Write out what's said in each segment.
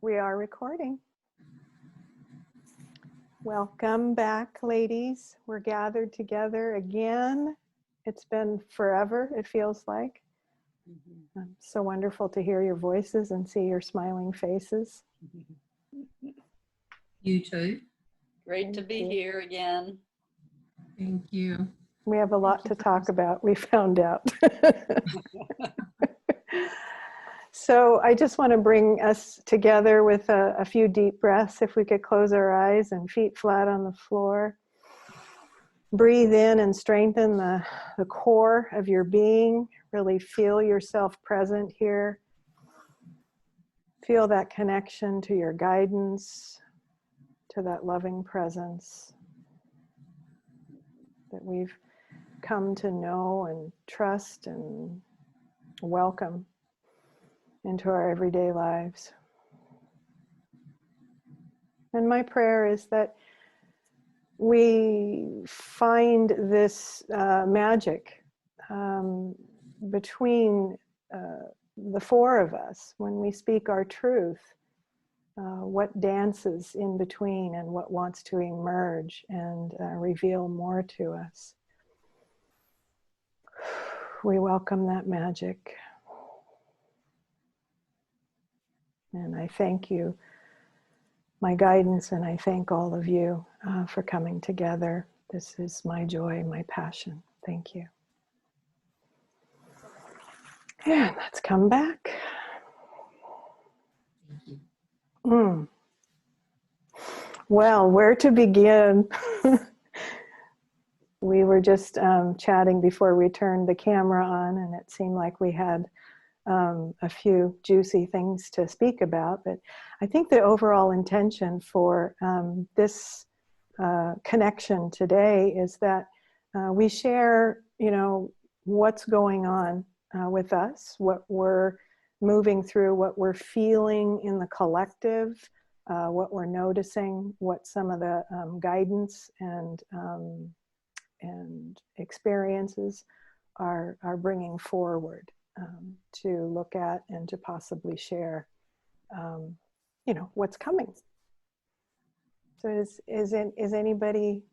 We are recording. Welcome back, ladies. We're gathered together again. It's been forever, it feels like. So wonderful to hear your voices and see your smiling faces. You too. Great to be here again. Thank you. We have a lot to talk about, we found out. So I just want to bring us together with a few deep breaths. If we could close our eyes and feet flat on the floor. Breathe in and strengthen the core of your being. Really feel yourself present here. Feel that connection to your guidance, to that loving presence that we've come to know and trust and welcome into our everyday lives. And my prayer is that we find this magic between the four of us when we speak our truth, what dances in between and what wants to emerge and reveal more to us. We welcome that magic. And I thank you, my guidance, and I thank all of you for coming together. This is my joy, my passion. Thank you. And let's come back. Well, where to begin? We were just chatting before we turned the camera on, and it seemed like we had a few juicy things to speak about, but I think the overall intention for this connection today is that we share, what's going on with us, what we're moving through, what we're feeling in the collective, what we're noticing, what some of the guidance and experiences are bringing forward. To look at and to possibly share, what's coming. So is anybody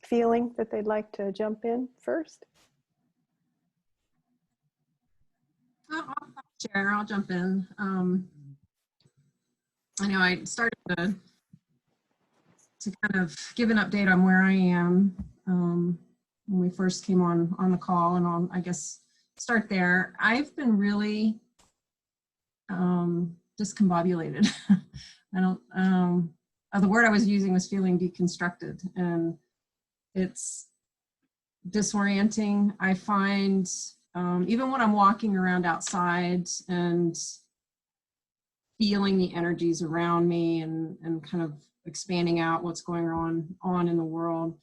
feeling that they'd like to jump in first? I'll share. I'll jump in. I know I started to kind of give an update on where I am when we first came on the call, and I'll, I guess, start there. I've been really discombobulated. I don't, the word I was using was feeling deconstructed, and it's disorienting. I find even when I'm walking around outside and feeling the energies around me and kind of expanding out what's going on in the world,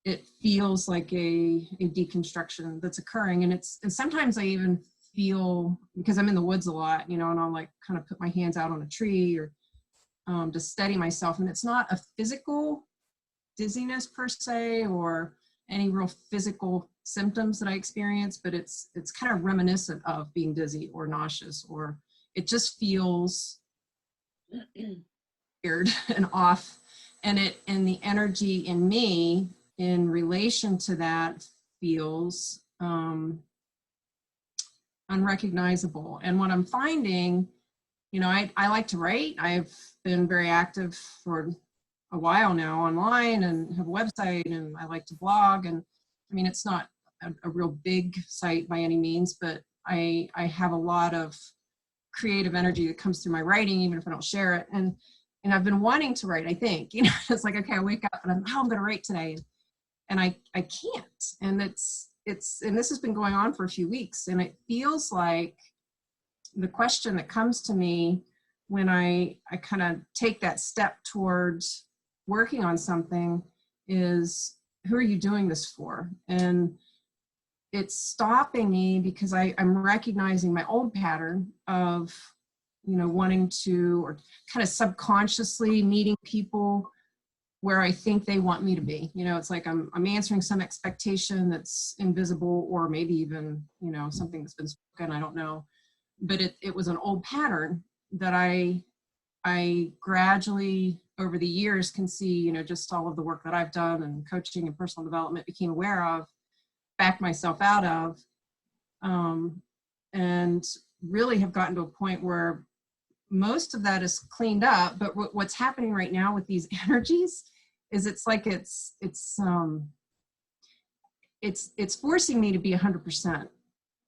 it feels like a deconstruction that's occurring. And sometimes I even feel, because I'm in the woods a lot, and I'll like kind of put my hands out on a tree or to steady myself. And it's not a physical dizziness per se or any real physical symptoms that I experience, but it's kind of reminiscent of being dizzy or nauseous, or it just feels weird and off. And the energy in me in relation to that feels unrecognizable. And what I'm finding, I like to write. I've been very active for a while now online and have a website, and I like to blog. And I mean, it's not a real big site by any means, but I have a lot of creative energy that comes through my writing, even if I don't share it. And I've been wanting to write, I think, it's like, okay, I wake up and I'm going to write today. And I can't, and and this has been going on for a few weeks, and it feels like the question that comes to me when I kind of take that step towards working on something is, who are you doing this for? And it's stopping me because I'm recognizing my old pattern of, wanting to, or kind of subconsciously meeting people where I think they want me to be. It's like I'm answering some expectation that's invisible, or maybe even, something that's been spoken, I don't know. But it was an old pattern that I gradually over the years can see, you know, just all of the work that I've done and coaching and personal development became aware of, backed myself out of, and really have gotten to a point where most of that is cleaned up. But what's happening right now with these energies is it's like it's forcing me to be 100%,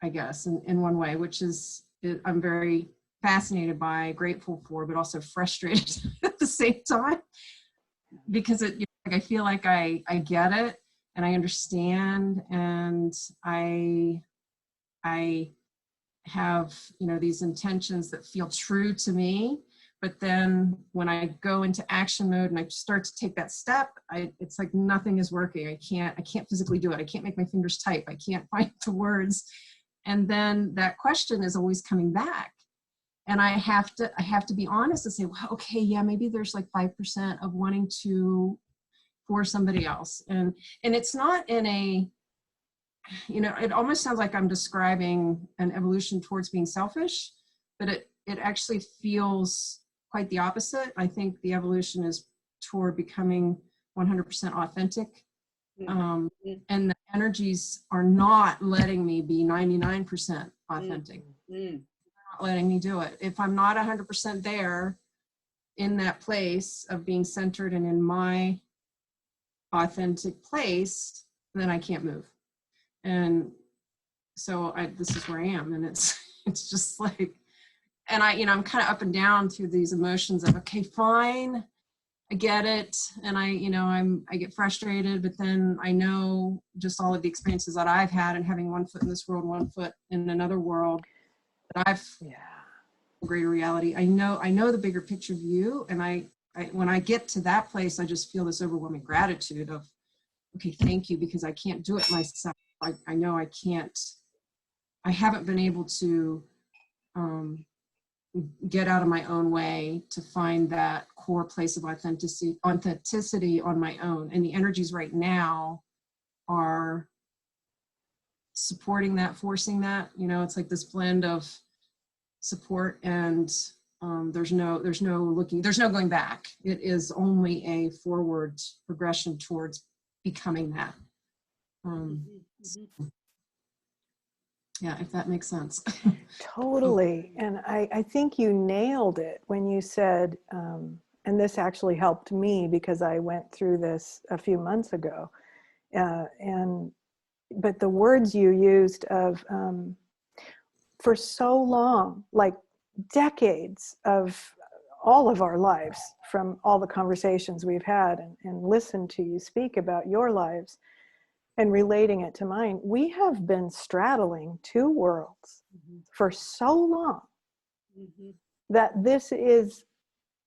I guess, in one way, which is I'm very fascinated by, grateful for, but also frustrated at the same time, because it, you know, like I feel like I get it and I understand, and I have, you know, these intentions that feel true to me. But then when I go into action mode and I start to take that step, it's like nothing is working. I can't physically do it. I can't make my fingers type. I can't find the words. And then that question is always coming back. And I have to be honest and say, well, okay, yeah, maybe there's like 5% of wanting to for somebody else. And it's not in a, you know, it almost sounds like I'm describing an evolution towards being selfish, but it actually feels quite the opposite. I think the evolution is toward becoming 100% authentic. And the energies are not letting me be 99% authentic. Not letting me do it. If I'm not 100% there in that place of being centered and in my authentic place, then I can't move. And so this is where I am, and it's just like, and I'm kind of up and down through these emotions of, okay, fine, I get it. And I get frustrated, but then I know just all of the experiences that I've had and having one foot in this world, one foot in another world, that I've greater reality. I know the bigger picture view. And I when I get to that place, I just feel this overwhelming gratitude of, okay, thank you, because I can't do it myself. I know I can't, I haven't been able to get out of my own way to find that core place of authenticity on my own. And the energies right now are supporting that, forcing that. You know, it's like this blend of support and there's no going back. It is only a forward progression towards becoming that. Yeah, if that makes sense. Totally. And I think you nailed it when you said, and this actually helped me because I went through this a few months ago. But the words you used of, for so long, like decades of all of our lives, from all the conversations we've had and listened to you speak about your lives and relating it to mine, we have been straddling two worlds for so long that this is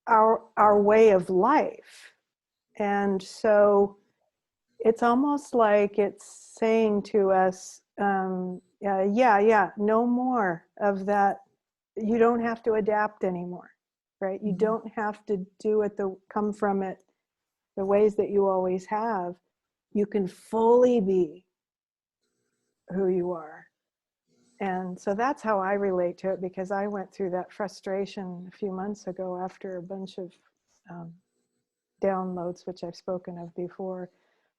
our way of life. And so it's almost like it's saying to us, no more of that. You don't have to adapt anymore, right? You don't have to do it, come from it the ways that you always have. You can fully be who you are. And so that's how I relate to it, because I went through that frustration a few months ago after a bunch of downloads, which I've spoken of before,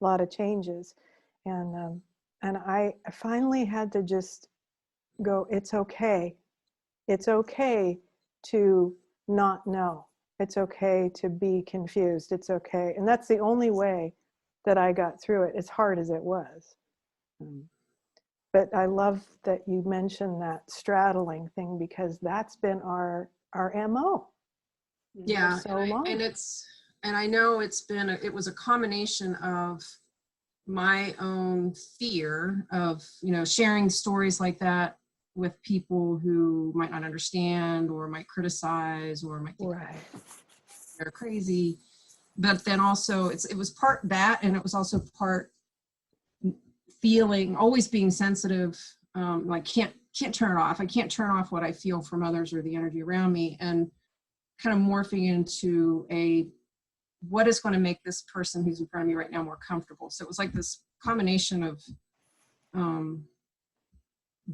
a lot of changes. And I finally had to just go, it's okay. It's okay to not know. It's okay to be confused. It's okay. And that's the only way that I got through it, as hard as it was. But I love that you mentioned that straddling thing, because that's been our MO. Yeah, for so long. And I know it was a combination of my own fear of, sharing stories like that with people who might not understand or might criticize or might think they're crazy. But then also it was part that, and it was also part feeling, always being sensitive, like can't turn it off. I can't turn off what I feel from others or the energy around me, and kind of morphing into what is going to make this person who's in front of me right now more comfortable. So it was like this combination of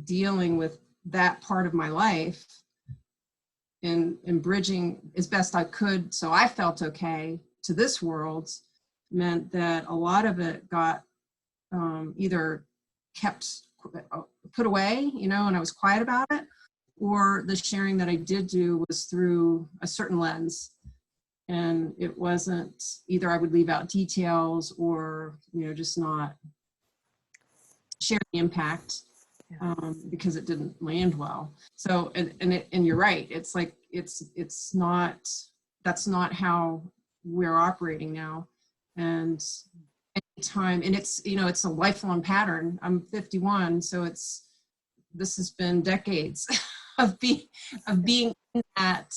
dealing with that part of my life in bridging as best I could, so I felt okay, to this world, meant that a lot of it got either kept put away, you know, and I was quiet about it, or the sharing that I did do was through a certain lens. And it wasn't, either I would leave out details or, you know, just not share the impact because it didn't land well. So, and you're right. It's like, it's not, that's not how we're operating now. And anytime, and it's, you know, it's a lifelong pattern. I'm 51, so this has been decades of being in that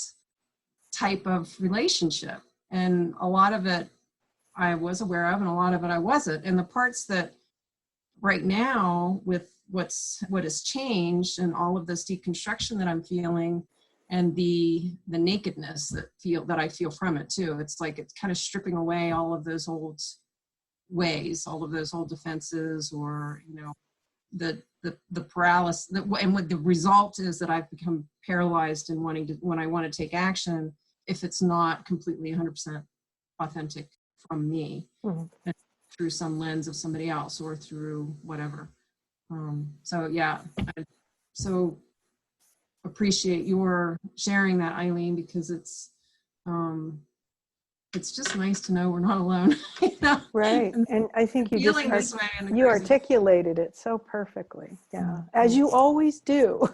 type of relationship. And a lot of it I was aware of, and a lot of it I wasn't. And the parts that right now, with what has changed and all of this deconstruction that I'm feeling, and the nakedness that I feel from it too. It's like it's kind of stripping away all of those old ways, all of those old defenses, or, you know, the paralysis, and what the result is that I've become paralyzed in wanting to, when I want to take action, if it's not completely 100% authentic from me, through some lens of somebody else or through whatever. So yeah, I so appreciate your sharing that, Eileen, because it's just nice to know we're not alone. You know? Right. And I think you you articulated it so perfectly. Yeah. As you always do.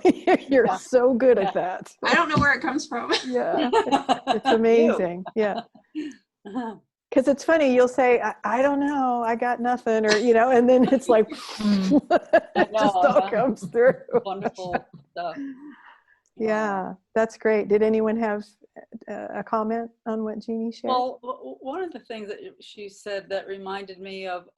You're so good at that. I don't know where it comes from. Yeah. It's amazing. Yeah. Because it's funny, you'll say, I don't know, I got nothing, or, you know, and then it's like, it just all comes through. Wonderful stuff. Yeah, that's great. Did anyone have a comment on what Jeannie shared? Well, one of the things that she said that reminded me of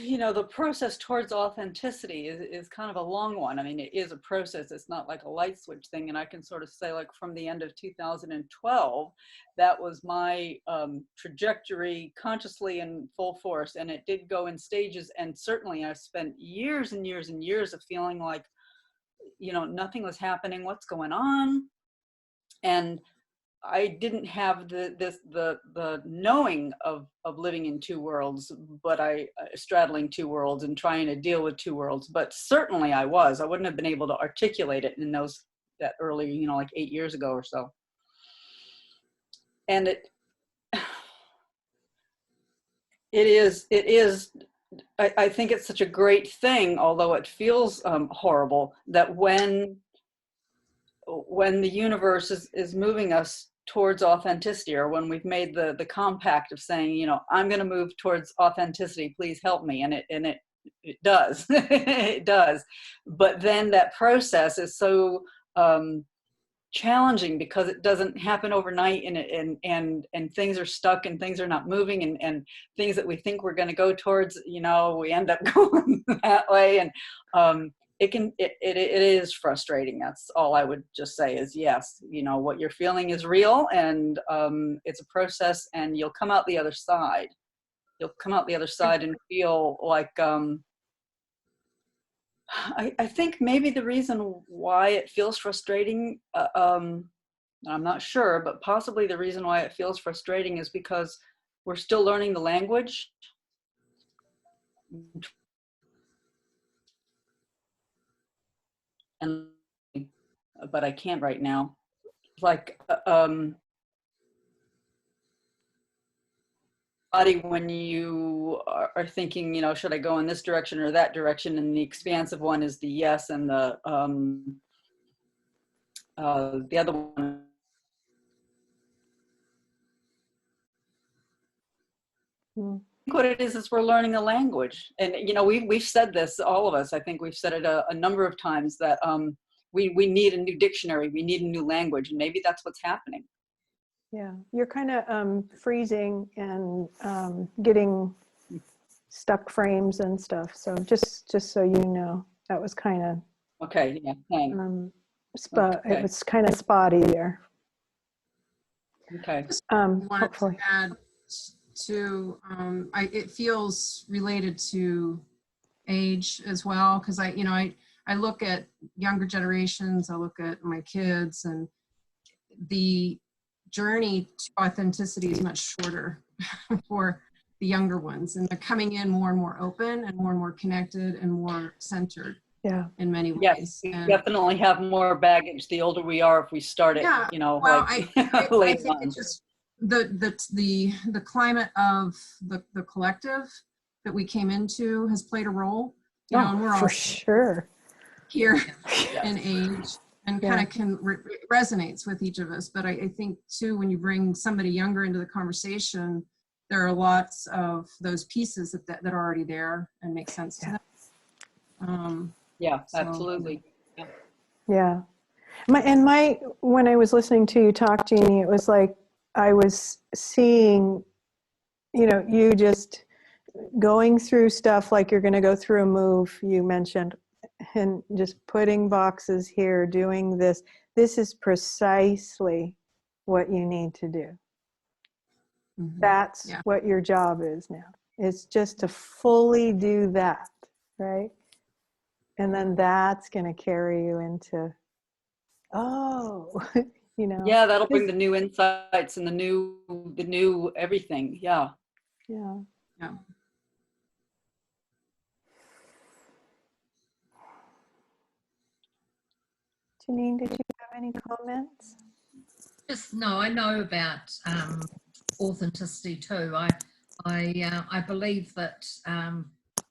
you know, the process towards authenticity is kind of a long one. I mean, it is a process. It's not like a light switch thing. And I can sort of say, like, from the end of 2012, that was my trajectory, consciously in full force. And it did go in stages. And certainly I spent years and years and years of feeling like, you know, nothing was happening. What's going on? And I didn't have the knowing of living in two worlds, but I straddling two worlds and trying to deal with two worlds. But certainly I wouldn't have been able to articulate it in that early, you know, like 8 years ago or so. And it is, I think it's such a great thing, although it feels horrible, that when the universe is moving us towards authenticity, or when we've made the compact of saying, you know, I'm going to move towards authenticity, please help me. And it does, it does. But then that process is so challenging because it doesn't happen overnight, and things are stuck and things are not moving, and things that we think we're going to go towards, you know, we end up going that way. And it is frustrating. That's all I would just say is, yes, you know, what you're feeling is real, and it's a process, and you'll come out the other side. You'll come out the other side and feel like, I think maybe the reason why it feels frustrating, I'm not sure, but possibly the reason why it feels frustrating is because we're still learning the language. But I can't right now. Like, body, when you are thinking, you know, should I go in this direction or that direction? And the expansive one is the yes, and the other one. What it is we're learning the language. And, you know, we've said this, all of us, I think we've said it a number of times, that we need a new dictionary, we need a new language, and maybe that's what's happening. Yeah, you're kind of freezing and getting stuck frames and stuff. So just so you know, that was kind of okay. Yeah, thanks. Okay. It was kind of spotty there. Okay. Hopefully. To add to, it feels related to age as well, because I I look at younger generations, I look at my kids, and the journey to authenticity is much shorter for the younger ones, and they're coming in more and more open and more connected and more centered. Yeah. In many ways. Yes, we and definitely have more baggage the older we are if we start it, yeah, you know, well, like I later think on. it's just the climate of the collective that we came into has played a role. You know, and we're for all sure here Yes. in age, and Yeah. kind of resonates with each of us. But I think too, when you bring somebody younger into the conversation, there are lots of those pieces that are already there and make sense to them. Yeah, So, absolutely. Yeah. When I was listening to you talk, Jeannie, it was like I was seeing, you just going through stuff like you're going to go through a move you mentioned, and just putting boxes here, doing this. This is precisely what you need to do. That's what your job is now. It's just to fully do that, right? And then that's going to carry you into, Yeah, that'll bring the new insights and the new everything. Yeah. Yeah. Janine, did you have any comments? No, I know about authenticity too. I believe that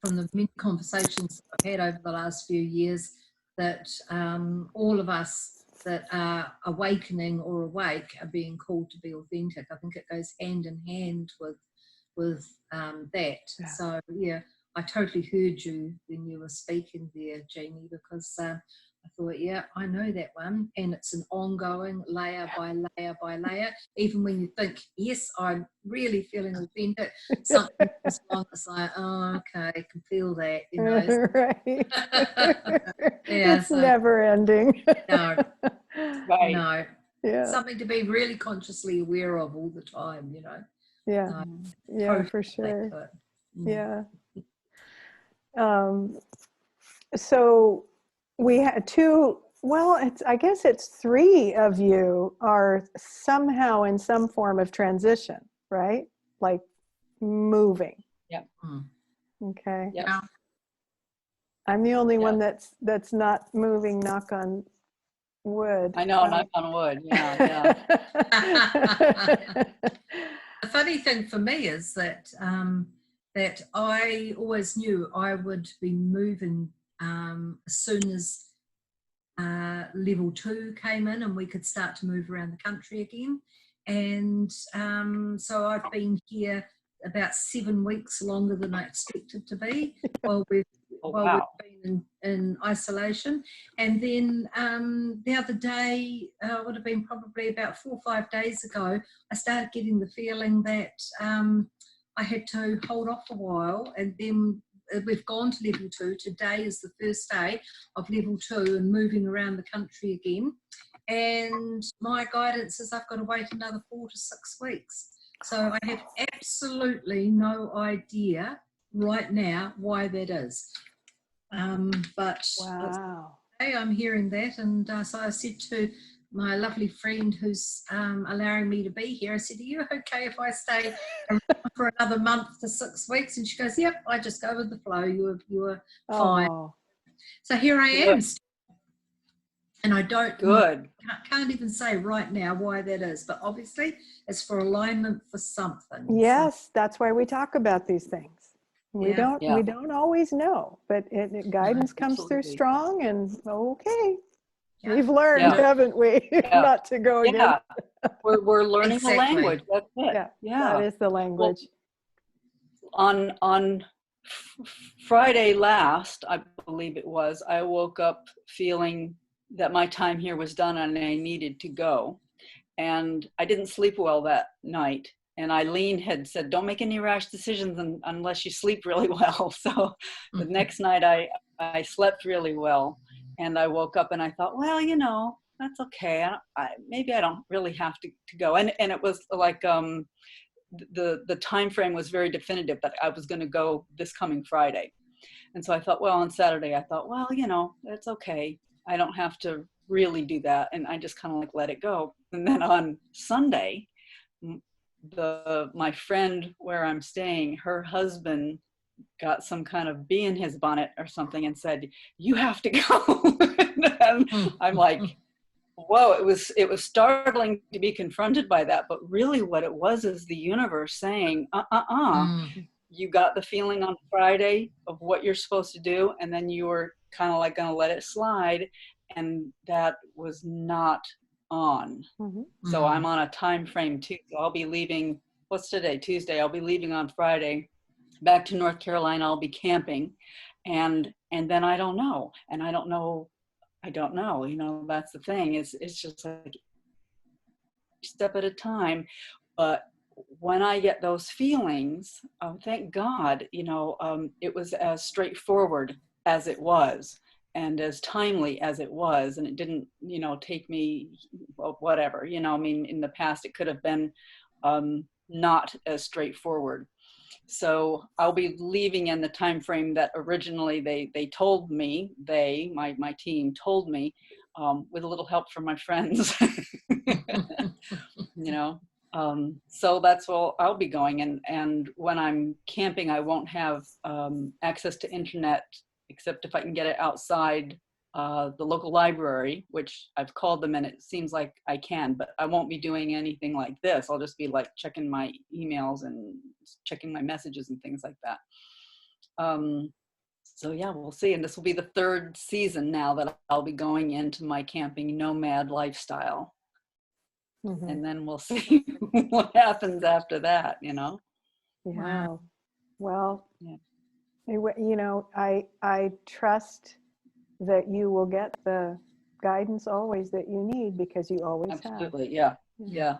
from the many conversations I've had over the last few years, that all of us that are awakening or awake are being called to be authentic. I think it goes hand in hand with that. Yeah. So yeah, I totally heard you when you were speaking there, Jeannie, because I thought, yeah, I know that one. And it's an ongoing layer by layer by layer. Even when you think, yes, I'm really feeling authentic, something comes along, it's like, oh, okay, I can feel that, Right. Yeah, it's never ending. No. Right. No. Yeah. Something to be really consciously aware of all the time, Yeah. Yeah, for sure. Yeah. So we had two, I guess it's three of you are somehow in some form of transition, right? Like moving. Yeah. Okay. Yeah. I'm the only one that's not moving, knock on wood. I know, knock on wood. Yeah. The funny thing for me is that that I always knew I would be moving as soon as level 2 came in and we could start to move around the country again. And so I've been here about 7 weeks longer than I expected to be while we've been in isolation. And then the other day, would have been probably about 4 or 5 days ago, I started getting the feeling that I had to hold off a while, and then we've gone to level 2. Today is the first day of level 2 and moving around the country again. And my guidance is I've got to wait another 4 to 6 weeks. So I have absolutely no idea right now why that is. But wow. I'm hearing that, and so I said to my lovely friend who's allowing me to be here, I said, are you okay if I stay around for another month to 6 weeks? And she goes, yep, I just go with the flow. You were fine. So here I am. And I don't can't even say right now why that is, but obviously it's for alignment for something. Yes, that's why we talk about these things. We don't always know, but guidance comes through strong, and we've learned, haven't we, not to go again. Yeah, we're learning the language. That's it. Yeah, that is the language. Well, on Friday last, I believe it was, I woke up feeling that my time here was done and I needed to go. And I didn't sleep well that night. And Eileen had said, don't make any rash decisions unless you sleep really well. So the next night I slept really well. And I woke up and I thought, well, that's okay. Maybe I don't really have to go. And it was like the time frame was very definitive that I was going to go this coming Friday. And so I thought, well, on Saturday, I thought, well, you know, it's okay. I don't have to really do that. And I just kind of like let it go. And then on Sunday, my friend where I'm staying, her husband got some kind of bee in his bonnet or something and said, you have to go. And I'm like, whoa, it was startling to be confronted by that. But really what it was is the universe saying, you got the feeling on Friday of what you're supposed to do, and then you were kind of like going to let it slide, and that was not on. So I'm on a time frame too. So I'll be leaving, what's today? Tuesday. I'll be leaving on Friday back to North Carolina. I'll be camping, and then I don't know. And I don't know, you know, that's the thing. It's just like step at a time. But when I get those feelings, thank God, you know, it was as straightforward as it was and as timely as it was. And it didn't, you know, take me, well, whatever, you know, I mean, in the past, it could have been not as straightforward. So I'll be leaving in the time frame that originally they told me, my team told me, with a little help from my friends, you know. So that's where I'll be going. And when I'm camping, I won't have access to internet, except if I can get it outside the local library, which I've called them and it seems like I can, but I won't be doing anything like this. I'll just be like checking my emails and checking my messages and things like that. So yeah, we'll see. And this will be the third season now that I'll be going into my camping nomad lifestyle. And then we'll see what happens after that, you know? Yeah. Well, you know, I trust that you will get the guidance always that you need, because you always Absolutely, have. yeah.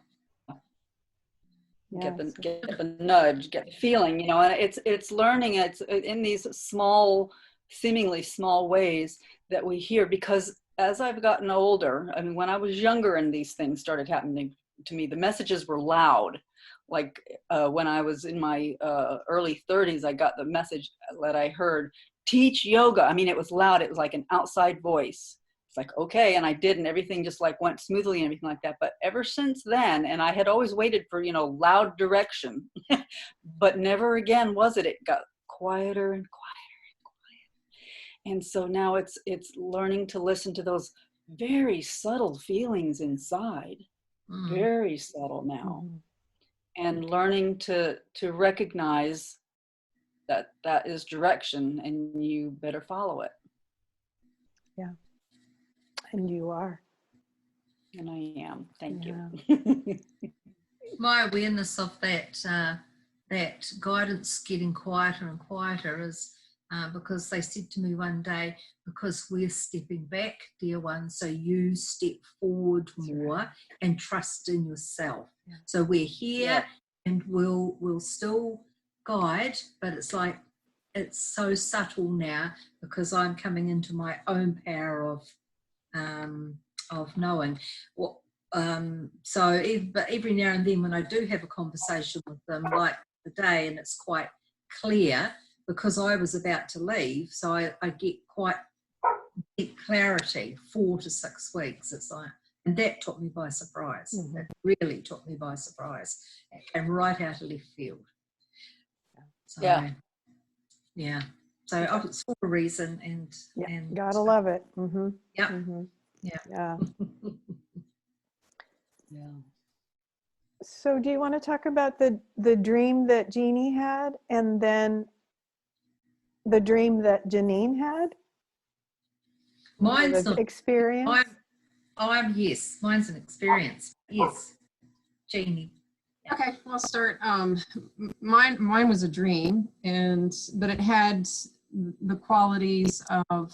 Get the nudge, get the feeling, you know, and it's learning. It's in these small, seemingly small ways that we hear, because as I've gotten older, I mean, when I was younger and these things started happening to me, the messages were loud. Like when I was in my early 30s, I got the message that I heard, teach yoga. I mean, it was loud. It was like an outside voice. It's like, okay. And I did, and everything just like went smoothly and everything like that. But ever since then, and I had always waited for, you know, loud direction, but never again was it. It got quieter and quieter and quieter. And so now it's learning to listen to those very subtle feelings inside, very subtle now, and learning to recognize that is direction, and you better follow it. Yeah. And you are. And I am. Thank you. My awareness of that that guidance getting quieter and quieter is because they said to me one day, because we're stepping back, dear one, so you step forward more and trust in yourself. So we're here and we'll still guide, but it's like, it's so subtle now because I'm coming into my own power of knowing. But every now and then when I do have a conversation with them, like today, and it's quite clear because I was about to leave, so I get quite deep clarity, 4 to 6 weeks. It's like, and that took me by surprise. It really took me by surprise, and right out of left field. So, yeah. So it's for a reason, and gotta love it. Yeah. So do you want to talk about the dream that Jeannie had, and then the dream that Janine had? Mine's not experience. Yes, mine's an experience. Yes, Jeannie. Okay, I'll start. Mine was a dream, but it had the qualities of,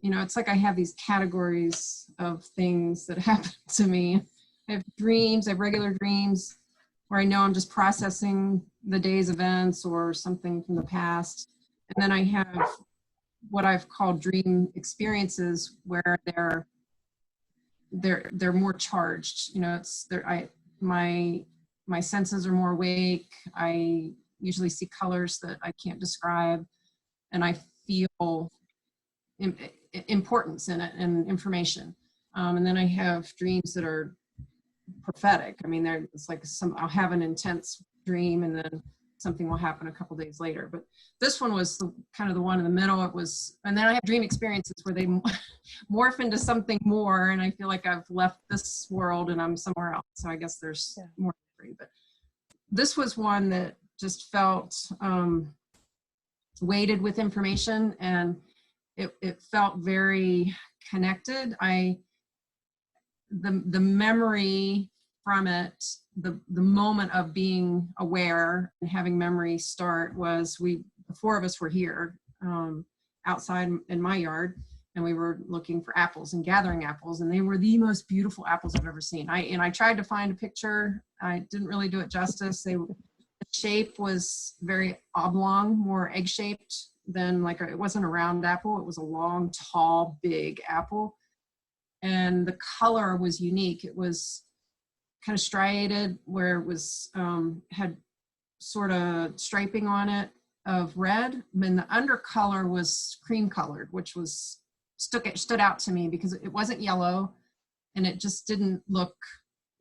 you know, it's like I have these categories of things that happen to me. I have dreams, I have regular dreams where I know I'm just processing the day's events or something from the past. And then I have what I've called dream experiences where they're more charged. You know, my senses are more awake. I usually see colors that I can't describe. and I feel importance in it and information. And then I have dreams that are prophetic. I mean, it's like I'll have an intense dream and then something will happen a couple days later. But this one was kind of the one in the middle. And then I have dream experiences where they morph into something more, and I feel like I've left this world and I'm somewhere else. So I guess there's more to read. But this was one that just felt weighted with information, and it felt very connected. The memory from it, the moment of being aware and having memory start was the four of us were here outside in my yard, and we were looking for apples and gathering apples, and they were the most beautiful apples I've ever seen. I tried to find a picture. I didn't really do it justice. The shape was very oblong, more egg-shaped than it wasn't a round apple. It was a long, tall, big apple. And the color was unique. It was kind of striated, where it was had sort of striping on it of red, and the undercolor was cream colored, which stood out to me because it wasn't yellow, and it just didn't look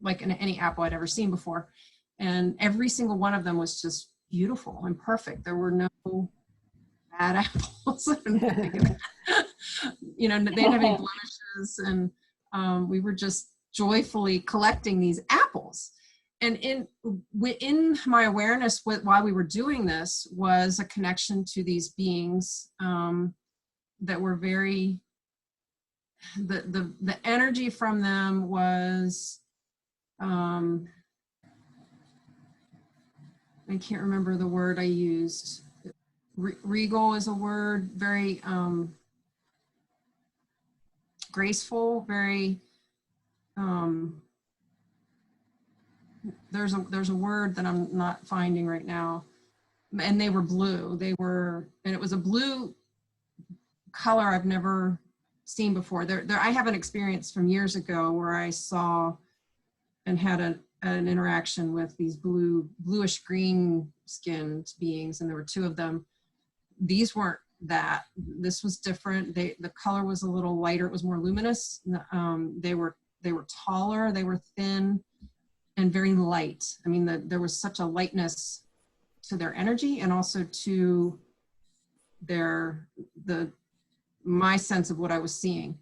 like any apple I'd ever seen before. And every single one of them was just beautiful and perfect. There were no bad apples. You know, they didn't have any blemishes, and we were just joyfully collecting these apples. And in my awareness while we were doing this was a connection to these beings that were very, the energy from them was, I can't remember the word I used. Regal is a word, very graceful, very, there's a word that I'm not finding right now. And they were blue. And it was a blue color I've never seen before. I have an experience from years ago where I saw and had an interaction with these bluish green skinned beings, and there were two of them. These weren't that. This was different. The color was a little lighter. It was more luminous. They were taller. They were thin and very light. I mean, there was such a lightness to their energy, and also to my sense of what I was seeing.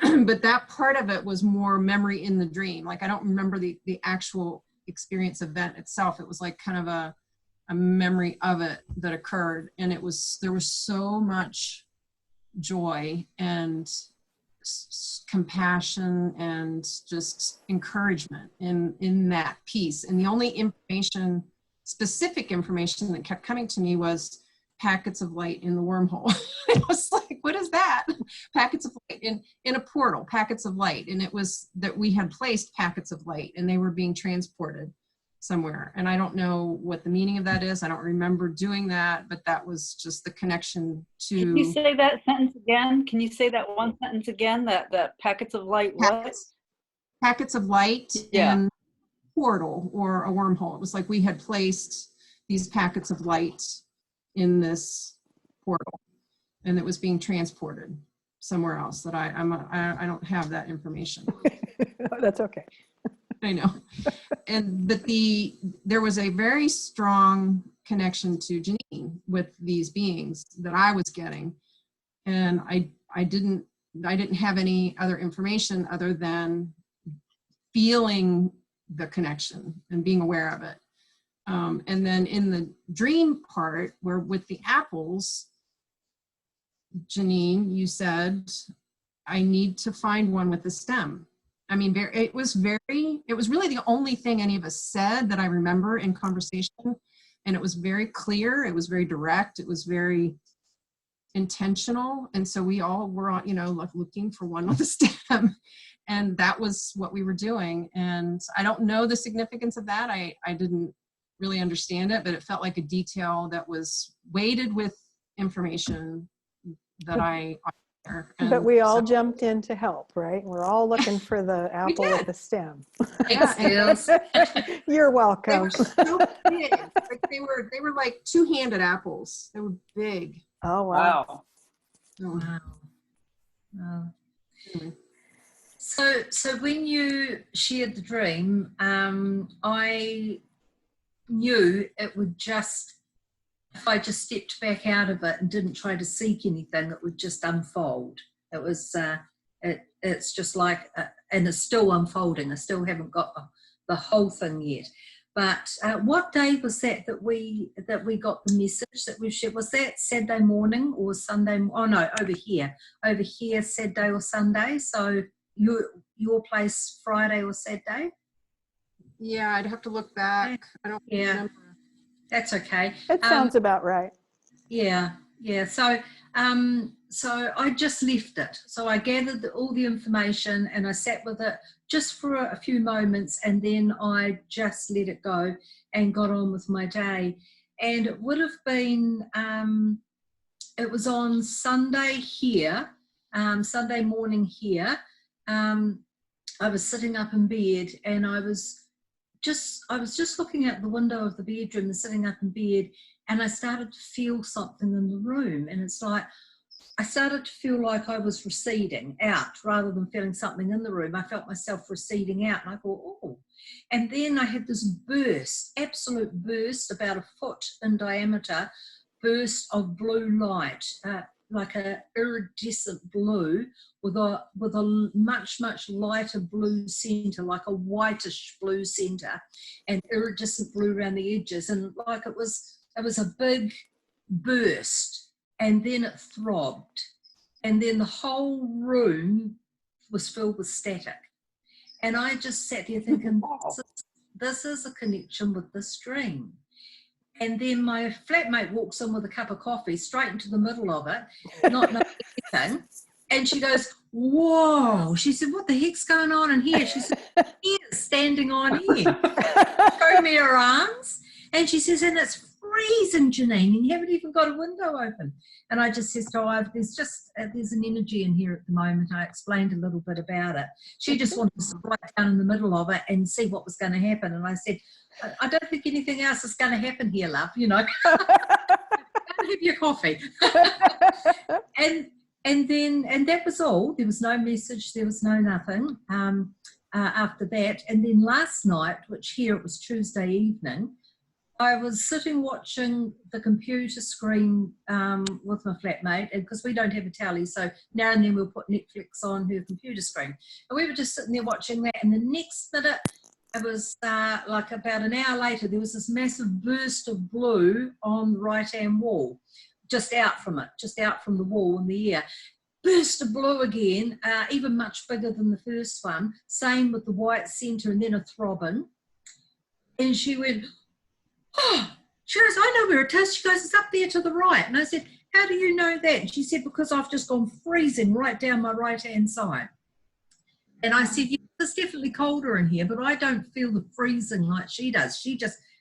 But that part of it was more memory in the dream. Like, I don't remember the actual experience event itself. It was like kind of a memory of it that occurred. And there was so much joy and compassion and just encouragement in that piece. And the only specific information that kept coming to me was packets of light in the wormhole. I was like, what is that? Packets of light in a portal, packets of light. And it was that we had placed packets of light and they were being transported somewhere. And I don't know what the meaning of that is. I don't remember doing that, but that was just the connection to. Can you say that sentence again? Can you say that one sentence again? That packets of light, what? Packets of light in a portal or a wormhole. It was like we had placed these packets of light in this portal, and it was being transported somewhere else. That I don't have that information. That's okay. I know. And but there was a very strong connection to Janine with these beings that I was getting, and I didn't have any other information other than feeling the connection and being aware of it. And then in the dream part, where with the apples, Janine, you said, I need to find one with a stem. I mean, it was really the only thing any of us said that I remember in conversation. And it was very clear. It was very direct. It was very intentional. And so we all were, like looking for one with a stem. And that was what we were doing. And I don't know the significance of that. I didn't really understand it, but it felt like a detail that was weighted with information that but we all jumped in to help, right? We're all looking for the apple with the stem. Thanks, You're welcome. They were so big. Like they were like two-handed apples. They were big. Oh, wow. Wow. Wow. Wow. Anyway. So when you shared the dream, I knew it would just, if I just stepped back out of it and didn't try to seek anything, it would just unfold. It was, it's just like, and it's still unfolding. I still haven't got the whole thing yet. But what day was that we got the message that we shared? Was that Saturday morning or Sunday? Oh no, over here, Saturday or Sunday. So your place Friday or Saturday? Yeah, I'd have to look back. I don't remember. That's okay. That sounds about right. Yeah. So I just left it. So I gathered all the information and I sat with it just for a few moments, and then I just let it go and got on with my day. And it would have been, it was on Sunday here, Sunday morning here. I was sitting up in bed and I was just looking out the window of the bedroom and sitting up in bed, and I started to feel something in the room, and it's like I started to feel like I was receding out rather than feeling something in the room. I felt myself receding out, and I thought, oh. And then I had this burst, absolute burst, about 1 foot in diameter, burst of blue light, like a iridescent blue with a much lighter blue center, like a whitish blue center, and iridescent blue around the edges, and like it was a big burst. And then it throbbed, and then the whole room was filled with static. And I just sat there thinking, this is a connection with this dream. And then my flatmate walks in with a cup of coffee straight into the middle of it, not knowing anything. And she goes, whoa. She said, what the heck's going on in here? She said, here, standing on here. Show me her arms. And she says, and it's freezing, Janine, and you haven't even got a window open. And I just said, there's an energy in here at the moment. I explained a little bit about it. She just wanted to sit right down in the middle of it and see what was going to happen. And I said, I don't think anything else is going to happen here, love, you know. Have your coffee. and that was all. There was no message, there was no nothing after that. And then last night, which here it was Tuesday evening, I was sitting watching the computer screen with my flatmate, because we don't have a telly, so now and then we'll put Netflix on her computer screen. And we were just sitting there watching that, and the next minute, it was like about an hour later, there was this massive burst of blue on the right-hand wall, just out from the wall in the air. Burst of blue again, even much bigger than the first one, same with the white centre, and then a throbbing. And she went, oh, she goes, I know where it is. She goes, it's up there to the right. And I said, how do you know that? And she said, because I've just gone freezing right down my right-hand side. And I said, yeah, it's definitely colder in here, but I don't feel the freezing like she does.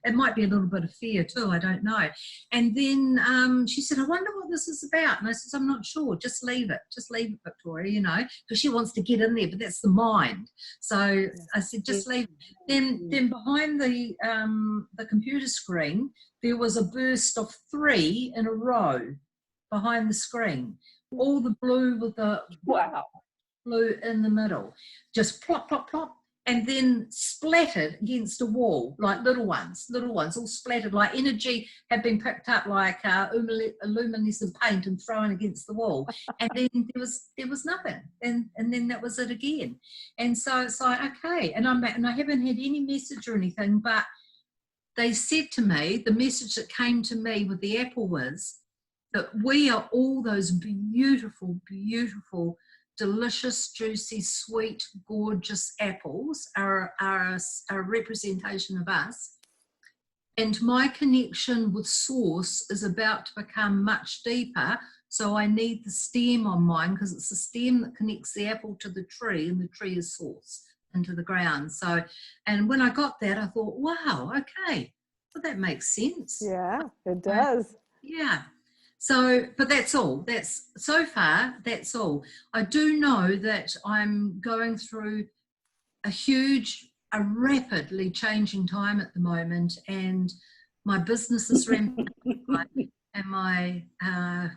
It might be a little bit of fear too, I don't know. And then she said, I wonder what this is about. And I said, I'm not sure, just leave it, Victoria, you know, because she wants to get in there, but that's the mind. So I said, just leave it. Then behind the computer screen, there was a burst of 3 in a row behind the screen. All the blue with the blue in the middle, just plop, plop, plop. And then splattered against a wall, like little ones, all splattered, like energy had been picked up like luminescent paint and thrown against the wall. And then there was nothing. And then that was it again. And so it's like, okay. And I haven't had any message or anything, but they said to me, the message that came to me with the apple was that we are all those beautiful, beautiful, delicious, juicy, sweet, gorgeous apples are a representation of us. And my connection with Source is about to become much deeper. So I need the stem on mine, because it's the stem that connects the apple to the tree, and the tree is Source into the ground. So, and when I got that, I thought, wow, okay, well, that makes sense. Yeah, it does. Yeah. So, but that's all. So far, that's all. I do know that I'm going through a rapidly changing time at the moment, and my business is ramping up. and my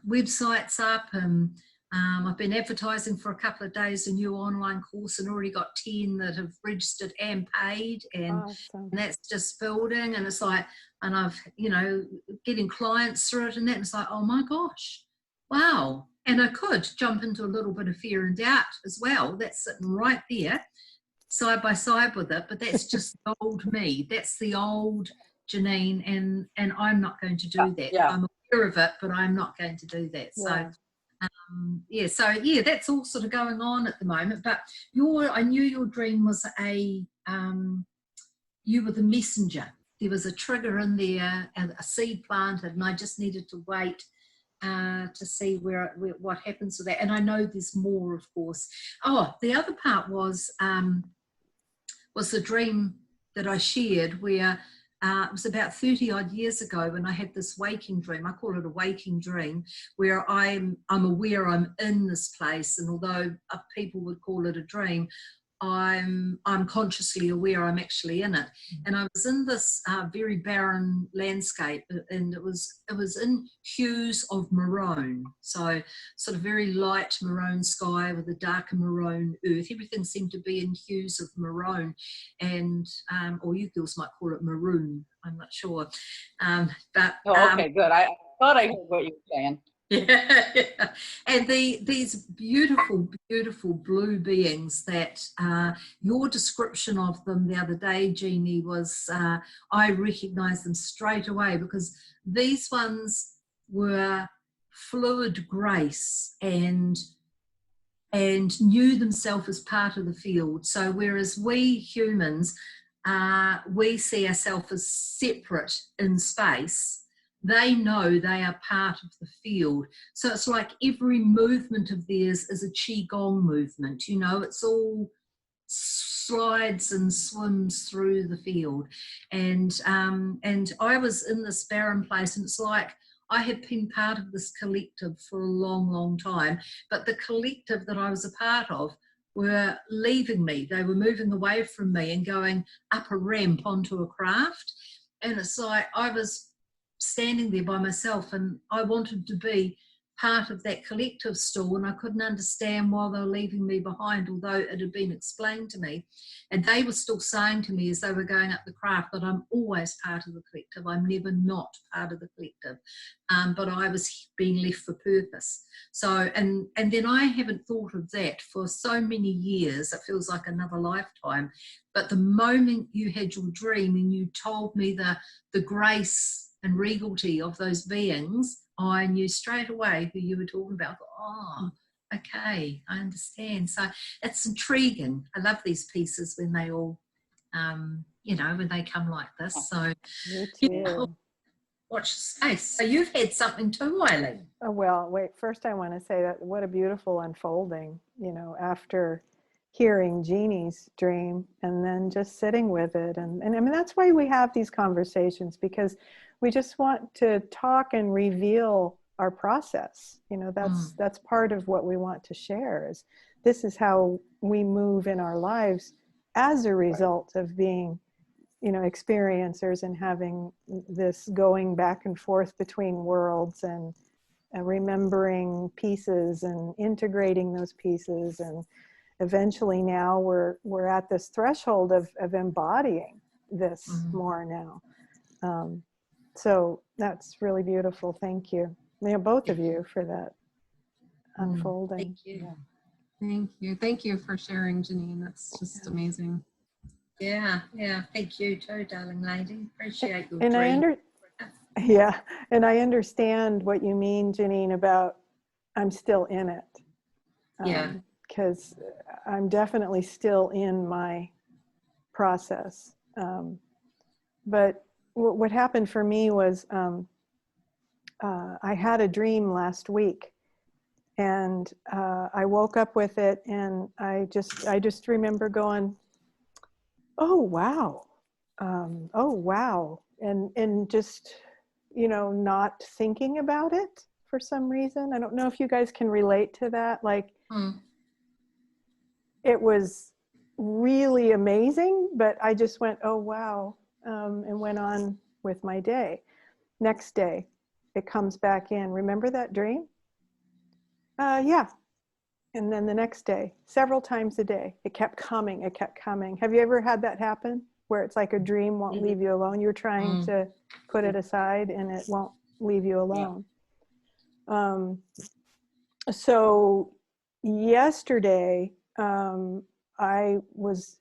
website's up, and I've been advertising for a couple of days a new online course, and already got 10 that have registered and paid, and, Awesome. and that's just building. And it's like, and I've, you know, getting clients through it, and that, and it's like, oh my gosh, wow. And I could jump into a little bit of fear and doubt as well. That's sitting right there, side by side with it, but that's just the old me. That's the old Janine, and I'm not going to do that. Yeah. I'm aware of it, but I'm not going to do that. Yeah. So yeah, that's all sort of going on at the moment. But I knew your dream was you were the messenger. There was a trigger in there, a seed planted, and I just needed to wait to see what happens with that. And I know there's more, of course. Oh, the other part was the dream that I shared, where it was about 30 odd years ago when I had this waking dream. I call it a waking dream, where I'm aware I'm in this place, and although people would call it a dream, I'm consciously aware I'm actually in it. And I was in this very barren landscape, and it was in hues of maroon, so sort of very light maroon sky with a darker maroon earth. Everything seemed to be in hues of maroon, and or you girls might call it maroon, I'm not sure, but Okay, good. I thought I heard what you were saying. Yeah. And these beautiful, beautiful blue beings that your description of them the other day, Jeannie, was I recognised them straight away, because these ones were fluid grace and knew themselves as part of the field. So whereas we humans, we see ourselves as separate in space, they know they are part of the field. So it's like every movement of theirs is a qigong movement, you know, it's all slides and swims through the field. And I was in this barren place, and it's like I had been part of this collective for a long, long time, but the collective that I was a part of were leaving me. They were moving away from me and going up a ramp onto a craft. And it's like I was standing there by myself, and I wanted to be part of that collective still, and I couldn't understand why they were leaving me behind, although it had been explained to me. And they were still saying to me as they were going up the craft that I'm always part of the collective, I'm never not part of the collective, but I was being left for purpose. So and then I haven't thought of that for so many years, it feels like another lifetime. But the moment you had your dream and you told me the grace and regality of those beings, I knew straight away who you were talking about. Oh, okay, I understand. So it's intriguing. I love these pieces when they all, you know, when they come like this. So, Yeah. watch space. So you've had something too, Eileen. Oh, well, wait, first I want to say that what a beautiful unfolding, you know, after hearing Jeannie's dream and then just sitting with it. And I mean, that's why we have these conversations, because we just want to talk and reveal our process. You know, that's part of what we want to share, is this is how we move in our lives as a result of being, you know, experiencers and having this going back and forth between worlds and remembering pieces and integrating those pieces. And eventually now we're at this threshold of embodying this more now. So that's really beautiful. Thank you. You know, both of you, for that unfolding. Thank you. Yeah. Thank you. Thank you for sharing, Janine. That's just amazing. Yeah, thank you too, darling lady. Appreciate your And dream. And I understand what you mean, Janine, about I'm still in it. Yeah. Because I'm definitely still in my process. But what happened for me was I had a dream last week, and I woke up with it, and I just remember going, oh wow, and just, you know, not thinking about it for some reason. I don't know if you guys can relate to that. Like, it was really amazing, but I just went, oh wow, and went on with my day, next day. it comes back in. Remember that dream? Yeah. And then the next day, several times a day, it kept coming, it kept coming. Have you ever had that happen? Where it's like a dream won't leave you alone. You're trying to put it aside and it won't leave you alone. So yesterday, I was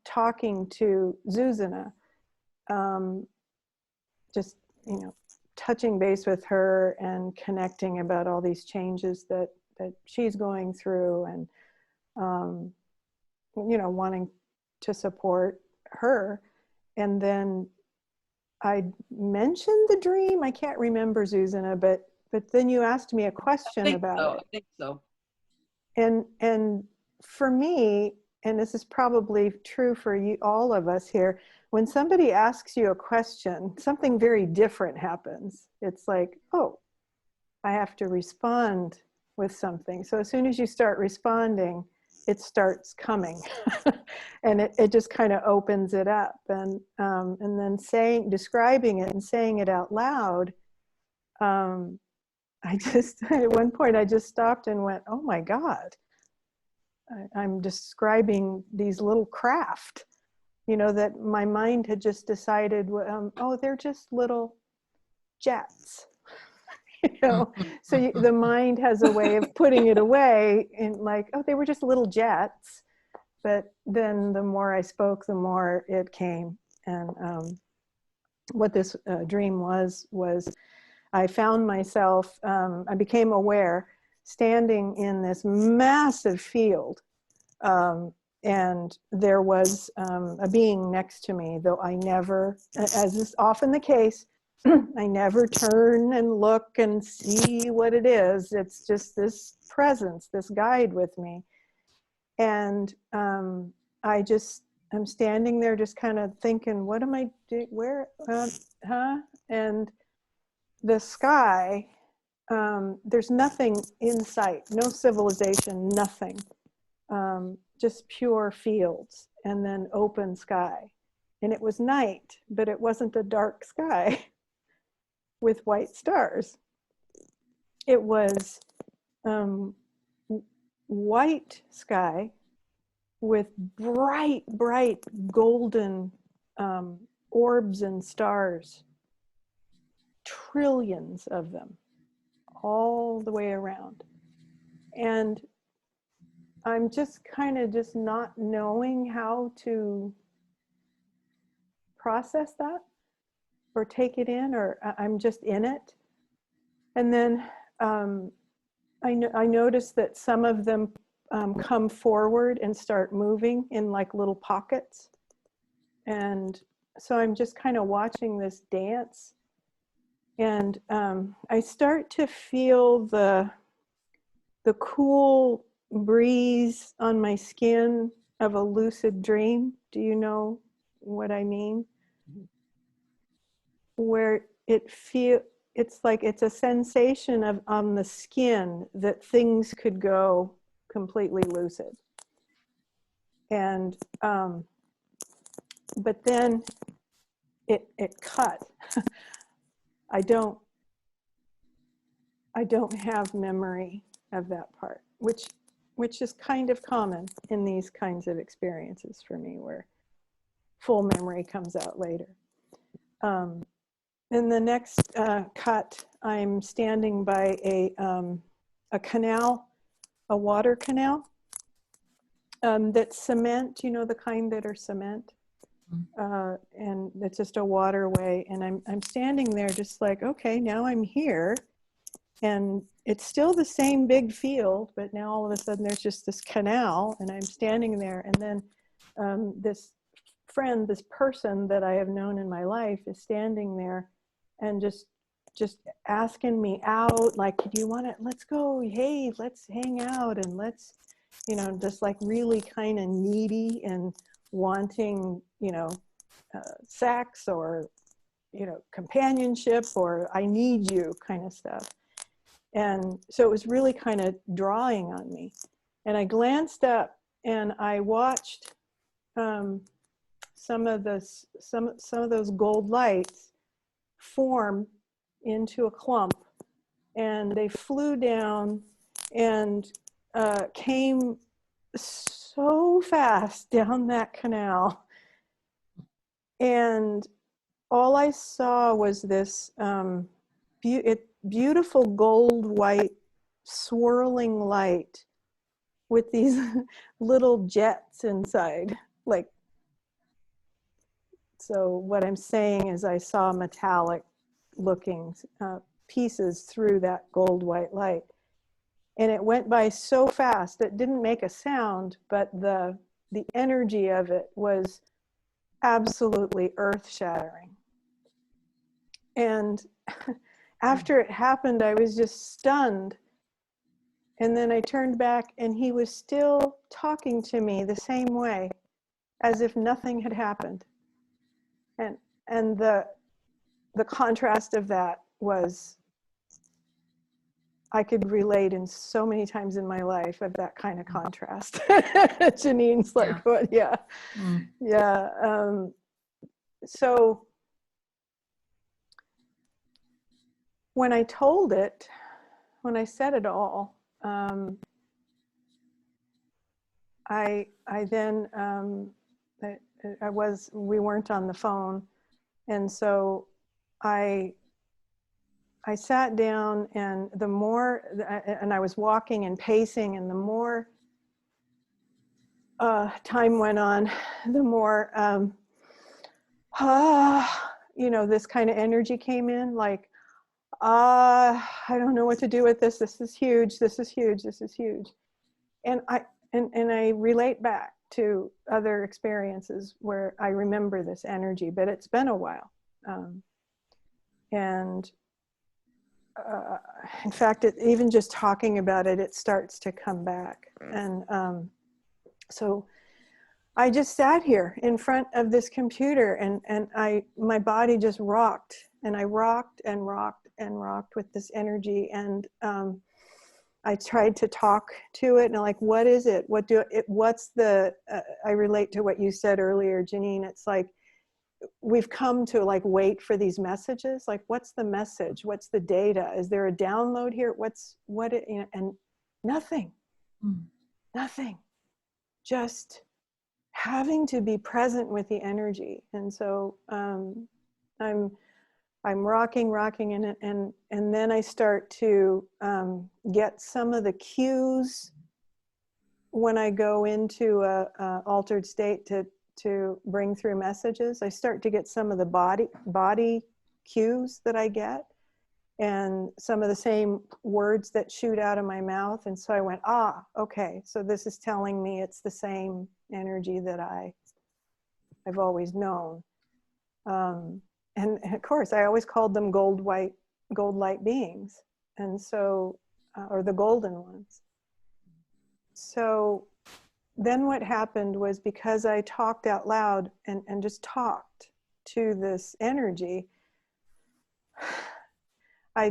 talking to Zuzanna, just, you know, touching base with her and connecting about all these changes that she's going through, and, you know, wanting to support her. And then I mentioned the dream. I can't remember, Zuzanna, but then you asked me a question about it. I think so. And for me, and this is probably true for you, all of us here, when somebody asks you a question, something very different happens. It's like, oh, I have to respond with something. So as soon as you start responding, it starts coming. And it just kind of opens it up. And then describing it and saying it out loud, at one point I just stopped and went, oh my God, I'm describing these little craft, you know, that my mind had just decided, oh, they're just little jets. You know, so the mind has a way of putting it away, and like, oh, they were just little jets. But then the more I spoke, the more it came. And what this dream was I found myself, I became aware, standing in this massive field. And there was a being next to me, though I never, as is often the case, I never turn and look and see what it is. It's just this presence, this guide with me. And I'm standing there just kind of thinking, what am I doing? Where, And the sky, there's nothing in sight, no civilization, nothing. Just pure fields and then open sky. And it was night, but it wasn't a dark sky with white stars. It was white sky with bright, bright golden orbs and stars, trillions of them, all the way around. And I'm just kind of just not knowing how to process that or take it in, or I'm just in it. And then I noticed that some of them come forward and start moving in like little pockets. And so I'm just kind of watching this dance. And I start to feel the cool breeze on my skin of a lucid dream. Do you know what I mean? Where it's like it's a sensation of on the skin that things could go completely lucid. And but then it cut. I don't have memory of that part, which is kind of common in these kinds of experiences for me, where full memory comes out later. In the next cut, I'm standing by a canal, a water canal, that's cement, you know, the kind that are cement. And it's just a waterway. And I'm standing there just like, okay, now I'm here. And it's still the same big field, but now all of a sudden there's just this canal, and I'm standing there. And then this friend, this person that I have known in my life, is standing there and just asking me out, like, do you want to, let's go, hey, let's hang out, and let's, you know, just like really kind of needy and wanting, you know, sex or, you know, companionship or I need you kind of stuff. And so it was really kind of drawing on me. And I glanced up and I watched some of those gold lights form into a clump, and they flew down and came so fast down that canal. And all I saw was this beautiful gold white swirling light with these little jets inside. Like, so what I'm saying is I saw metallic looking pieces through that gold white light. And it went by so fast, it didn't make a sound, but the energy of it was absolutely earth-shattering. And after it happened, I was just stunned. And then I turned back and he was still talking to me the same way, as if nothing had happened. And the contrast of that was, I could relate in so many times in my life of that kind of contrast. Janine's like, Yeah. what? Yeah. Yeah. So when I told it, when I said it all, I then, we weren't on the phone. And so I sat down, and the more, and I was walking and pacing, and the more time went on, the more, you know, this kind of energy came in, like, I don't know what to do with this. This is huge. This is huge. This is huge. And I relate back to other experiences where I remember this energy, but it's been a while. And in fact, even just talking about it, it starts to come back. And so I just sat here in front of this computer, and my body just rocked, and I rocked and rocked and rocked with this energy. And I tried to talk to it, and I'm like, what is it? What's the, I relate to what you said earlier, Janine. It's like, we've come to like wait for these messages. Like, what's the message? What's the data? Is there a download here? You know, and nothing, nothing, just having to be present with the energy. And so I'm rocking in it, and then I start to get some of the cues when I go into a altered state to bring through messages. I start to get some of the body cues that I get, and some of the same words that shoot out of my mouth. And so I went, okay, so this is telling me it's the same energy that I've always known. And of course, I always called them gold light beings. And so, or the golden ones. So then what happened was, because I talked out loud and just talked to this energy, I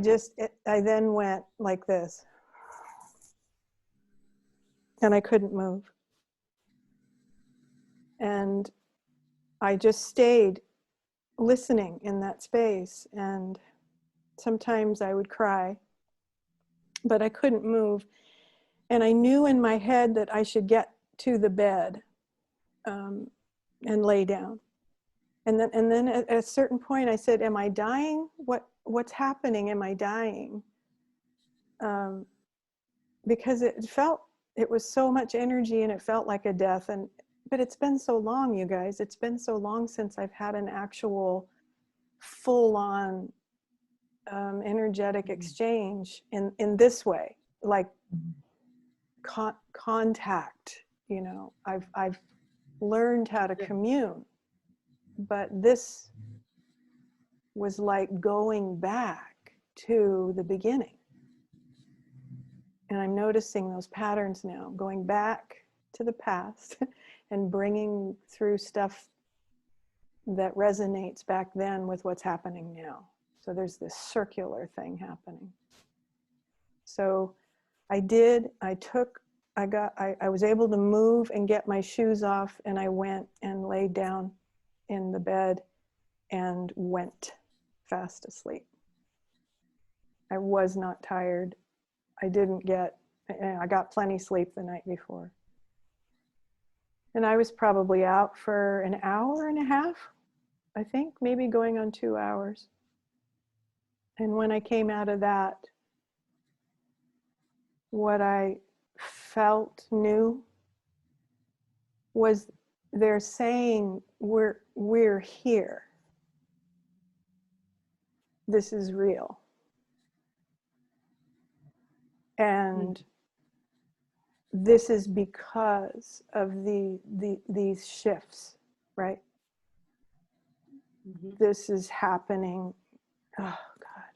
then went like this, and I couldn't move. And I just stayed listening in that space, and sometimes I would cry, but I couldn't move. And I knew in my head that I should get to the bed and lay down. And then at a certain point I said, am I dying? What's happening? Am I dying? Because it was so much energy, and it felt like a death. But it's been so long, you guys. It's been so long since I've had an actual full-on energetic exchange in this way, like contact. You know, I've learned how to commune, but this was like going back to the beginning. And I'm noticing those patterns now, going back to the past and bringing through stuff that resonates back then with what's happening now. So there's this circular thing happening. So I was able to move and get my shoes off, and I went and laid down in the bed and went fast asleep. I was not tired. I got plenty sleep the night before. And I was probably out for an hour and a half, I think, maybe going on 2 hours. And when I came out of that, what I felt new was they're saying, we're here. This is real. And this is because of these shifts, right? Mhm. This is happening. Oh, God.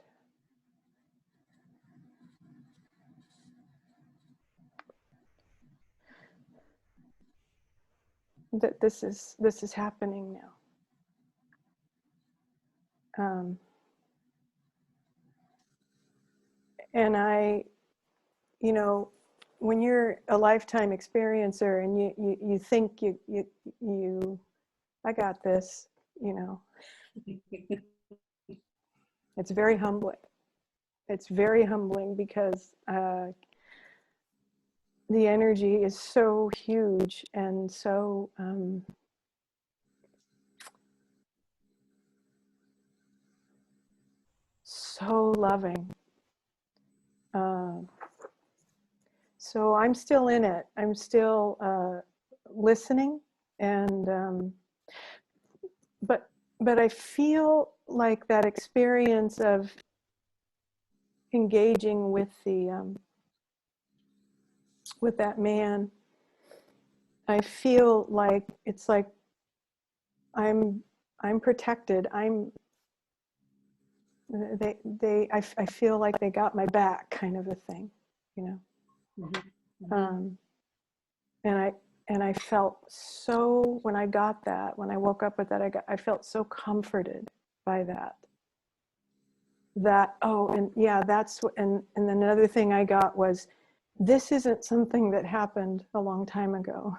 That this is happening now. And I, you know, when you're a lifetime experiencer and you think you I got this, you know, it's very humbling. It's very humbling because the energy is so huge and so so loving. So I'm still in it. I'm still listening, and but I feel like that experience of engaging with the with that man, I feel like it's like I'm protected. I feel like they got my back, kind of a thing, you know. Mhm. And I felt so, when I got that, when I woke up with that, I felt so comforted by that. Oh, and yeah, that's what, and then another thing I got was, this isn't something that happened a long time ago.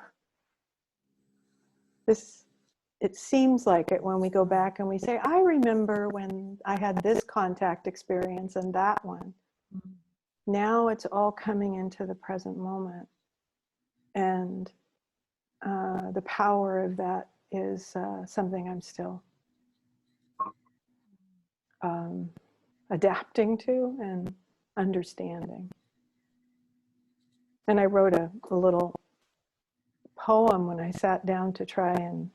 It seems like it when we go back and we say, I remember when I had this contact experience and that one. Now it's all coming into the present moment. And the power of that is something I'm still adapting to and understanding. And I wrote a little poem when I sat down to try and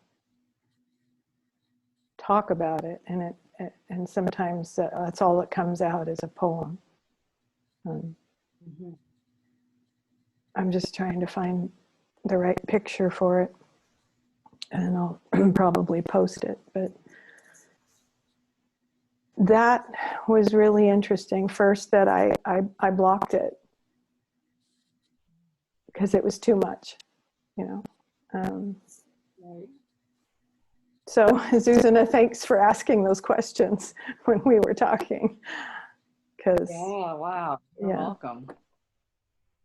talk about it, and sometimes that's all that comes out is a poem. I'm just trying to find the right picture for it, and I'll probably post it. But that was really interesting. First, that I blocked it because it was too much, you know. Right. So, Zuzanna, thanks for asking those questions when we were talking. Because Yeah, wow. You're welcome.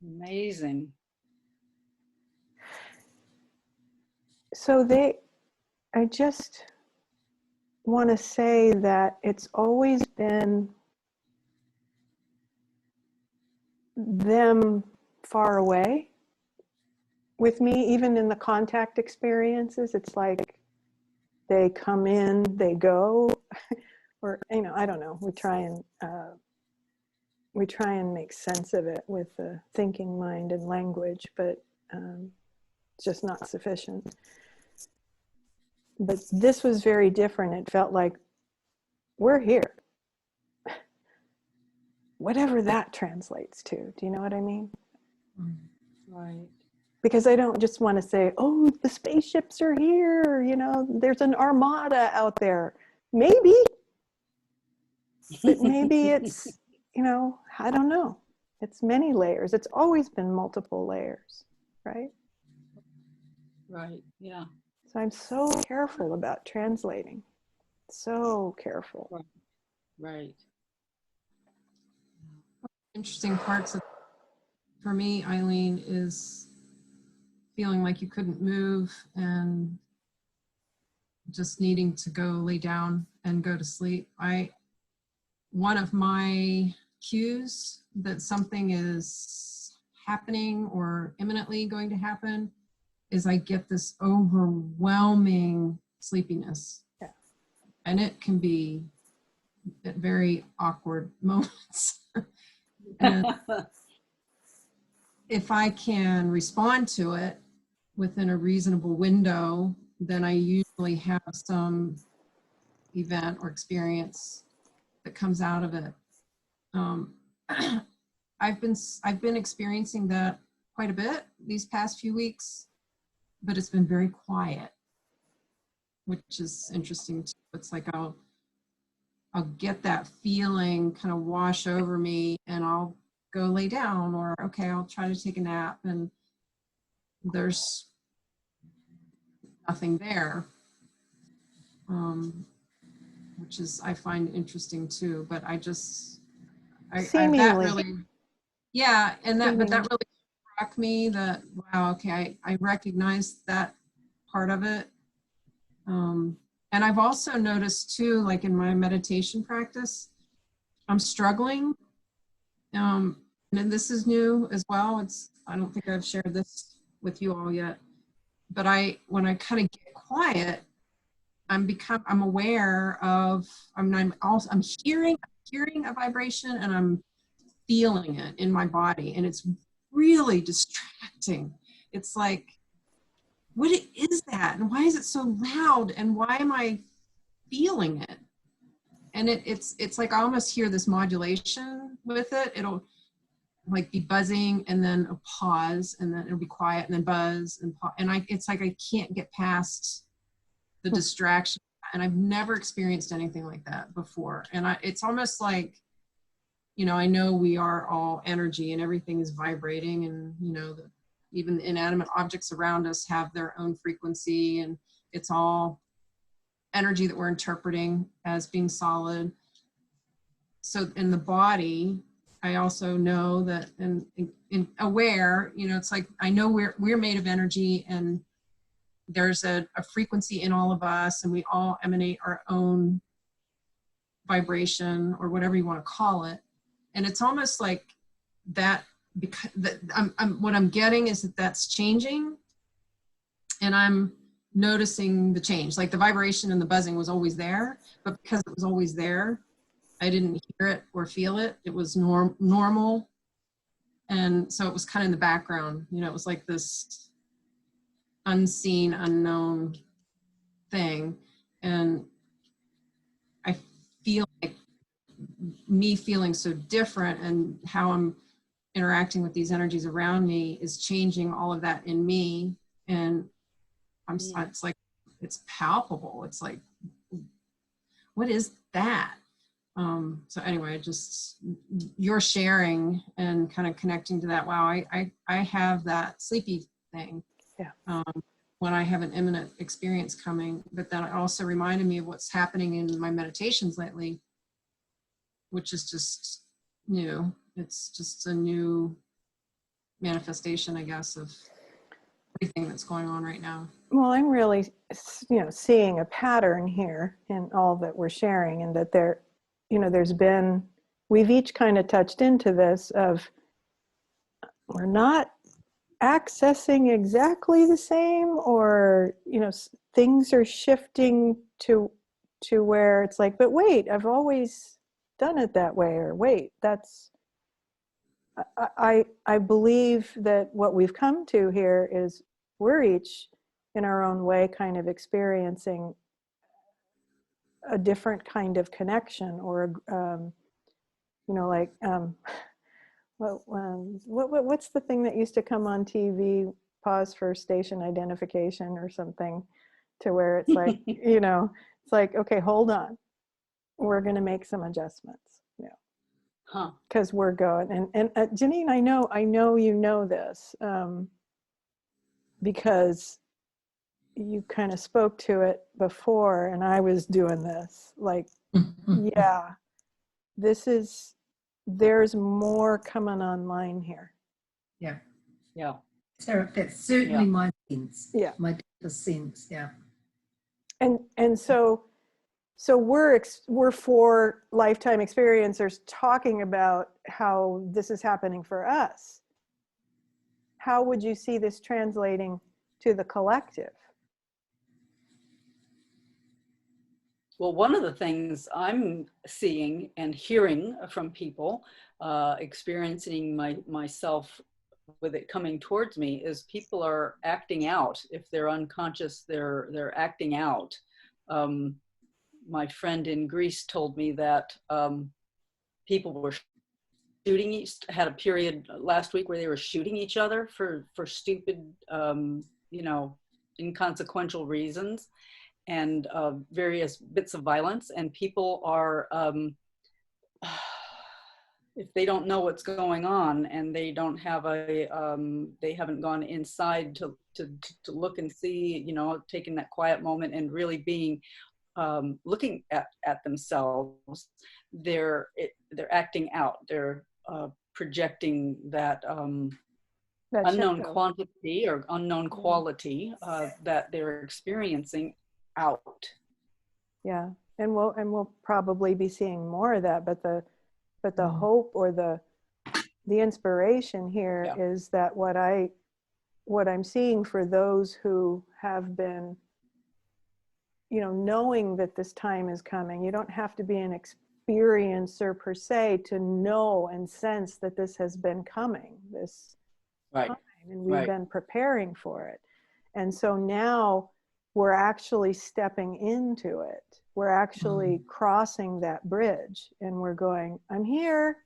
Amazing. So I just want to say that it's always been them far away with me, even in the contact experiences. It's like they come in, they go, or, you know, I don't know. We try and make sense of it with the thinking mind and language, but it's just not sufficient. But this was very different. It felt like, we're here. Whatever that translates to. Do you know what I mean? Right. Because I don't just want to say, oh, the spaceships are here, you know, there's an armada out there. Maybe. But maybe it's, you know, I don't know. It's many layers. It's always been multiple layers, right? Right, yeah. So I'm so careful about translating. So careful. Right. Interesting parts of, for me, Eileen, is feeling like you couldn't move and just needing to go lay down and go to sleep. One of my cues that something is happening or imminently going to happen is I get this overwhelming sleepiness. Yeah. And it can be at very awkward moments. And if I can respond to it within a reasonable window, then I usually have some event or experience that comes out of it. I've been experiencing that quite a bit these past few weeks, but it's been very quiet, which is interesting too. It's like I'll get that feeling kind of wash over me, and I'll go lay down, or okay, I'll try to take a nap, and there's nothing there, which is, I find interesting too. But I that really, yeah, and that, but that really struck me that, wow, okay, I recognize that part of it. And I've also noticed too, like in my meditation practice, I'm struggling. And this is new as well. I don't think I've shared this with you all yet, but when I kind of get quiet, I'm aware of, I'm hearing a vibration, and I'm feeling it in my body, and it's really distracting. It's like, what is that? And why is it so loud? And why am I feeling it? And it's like I almost hear this modulation with it. It'll like be buzzing, and then a pause, and then it'll be quiet, and then buzz and pause. And it's like I can't get past the distraction. And I've never experienced anything like that before. And it's almost like, you know, I know we are all energy, and everything is vibrating, and, you know, even the inanimate objects around us have their own frequency, and it's all energy that we're interpreting as being solid. So in the body, I also know that, and aware, you know, it's like, I know we're made of energy, and there's a frequency in all of us, and we all emanate our own vibration, or whatever you want to call it. And it's almost like that, because what I'm getting is that that's changing, and I'm noticing the change. Like the vibration and the buzzing was always there, but because it was always there, I didn't hear it or feel it. It was normal. And so it was kind of in the background, you know, it was like this unseen, unknown thing. And I feel like me feeling so different, and how I'm interacting with these energies around me is changing all of that in me. And it's like, it's palpable. It's like, what is that? So anyway, just your sharing and kind of connecting to that. Wow, I have that sleepy thing. Yeah. When I have an imminent experience coming, but then it also reminded me of what's happening in my meditations lately, which is just new. It's just a new manifestation, I guess, of everything that's going on right now. Well, I'm really, you know, seeing a pattern here in all that we're sharing, and that we've each kind of touched into this of, we're not accessing exactly the same, or, you know, things are shifting to where it's like, but wait, I've always done it that way, or wait, I believe that what we've come to here is we're each in our own way kind of experiencing a different kind of connection, or you know, like what's the thing that used to come on TV, pause for station identification or something, to where it's like, you know, it's like, okay, hold on, we're going to make some adjustments, you know, because we're going, and Janine, I know you know this, because you kind of spoke to it before, and I was doing this, like, yeah, there's more coming online here. Yeah. Yeah. So that's certainly my sense. Yeah. My deepest sense. Yeah. And so So we're for lifetime experiencers talking about how this is happening for us. How would you see this translating to the collective? Well, one of the things I'm seeing and hearing from people, experiencing myself with it coming towards me, is people are acting out. If they're unconscious, they're acting out. My friend in Greece told me that people were shooting had a period last week where they were shooting each other for stupid, inconsequential reasons, and various bits of violence. And people are, if they don't know what's going on and they don't have they haven't gone inside to look and see, taking that quiet moment and really being, looking at themselves, they're acting out. They're projecting that unknown quantity or unknown quality that they're experiencing out. Yeah, and we'll probably be seeing more of that. But the hope or the inspiration here is that what I'm seeing for those who have been, knowing that this time is coming. You don't have to be an experiencer per se to know and sense that this has been coming, this time, and we've been preparing for it. And so now we're actually stepping into it. We're actually crossing that bridge, and we're going, I'm here.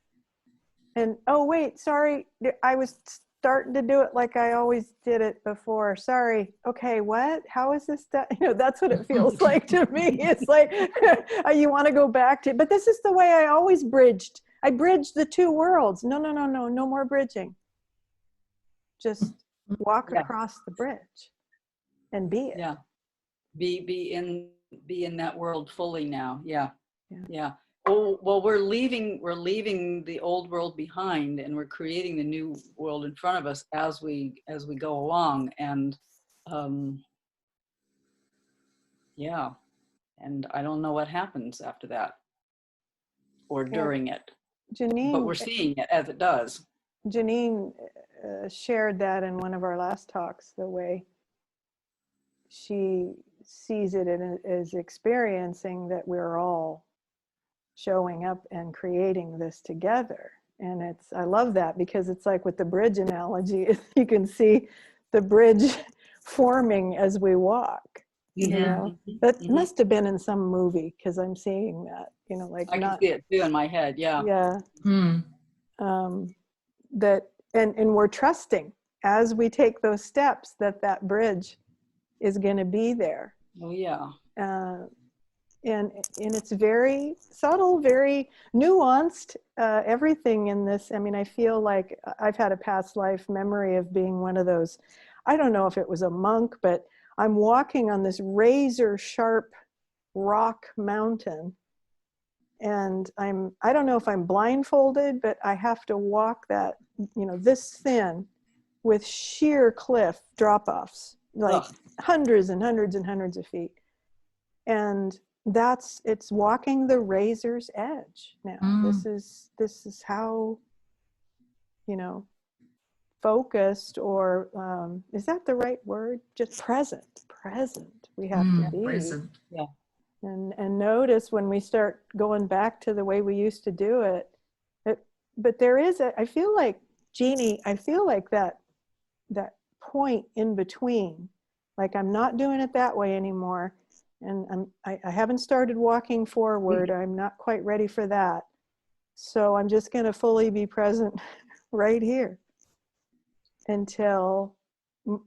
And oh wait, sorry, I was starting to do it like I always did it before. Sorry. Okay, what? How is this done? That's what it feels like to me. It's like you want to go back to, but this is the way I always bridged. I bridged the two worlds. No more bridging. Just walk across the bridge and be it. Yeah. Be in that world fully now. Yeah. Oh, well, we're leaving the old world behind, and we're creating the new world in front of us as we go along. And and I don't know what happens after that or during it, Janine, but we're seeing it as it does. Janine shared that in one of our last talks, the way she sees it as experiencing that we're all showing up and creating this together. And I love that, because it's like with the bridge analogy, you can see the bridge forming as we walk. That must have been in some movie, because I'm seeing that, like I can see it too in my head. Yeah. That and we're trusting as we take those steps that bridge is going to be there. Oh yeah. And it's very subtle, very nuanced, everything in this. I mean, I feel like I've had a past life memory of being one of those, I don't know if it was a monk, but I'm walking on this razor sharp rock mountain, and I don't know if I'm blindfolded, but I have to walk that, this thin, with sheer cliff drop-offs, like hundreds and hundreds and hundreds of feet. And it's walking the razor's edge now. This is how, focused, or is that the right word? Just present we have to be. Present. Yeah. And notice when we start going back to the way we used to do it, but there is I feel like, Jeannie, that point in between, like I'm not doing it that way anymore. And I haven't started walking forward. I'm not quite ready for that. So I'm just going to fully be present right here until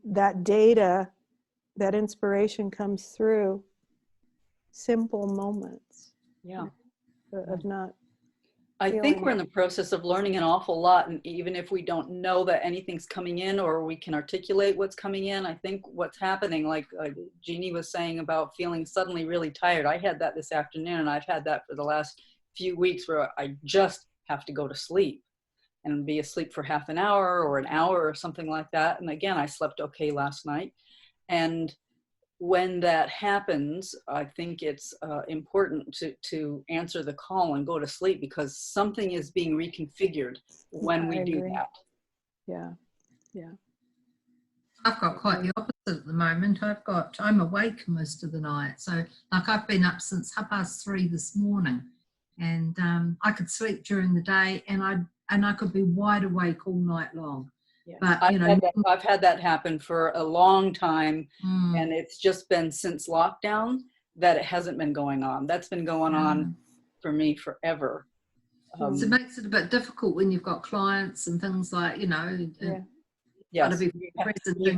that data, that inspiration comes through. Simple moments. Yeah. Of not. I think we're in the process of learning an awful lot, and even if we don't know that anything's coming in or we can articulate what's coming in, I think what's happening, like Jeannie was saying about feeling suddenly really tired. I had that this afternoon, and I've had that for the last few weeks, where I just have to go to sleep and be asleep for half an hour or an hour or something like that. And again, I slept okay last night. And when that happens, I think it's important to answer the call and go to sleep, because something is being reconfigured when we do that. Yeah, yeah. I've got quite the opposite at the moment. I'm awake most of the night. So like I've been up since 3:30 this morning, and I could sleep during the day, and I could be wide awake all night long. Yeah. But I've had that happen for a long time, and it's just been since lockdown that it hasn't been going on. That's been going on for me forever. So it makes it a bit difficult when you've got clients and things like, Yes, you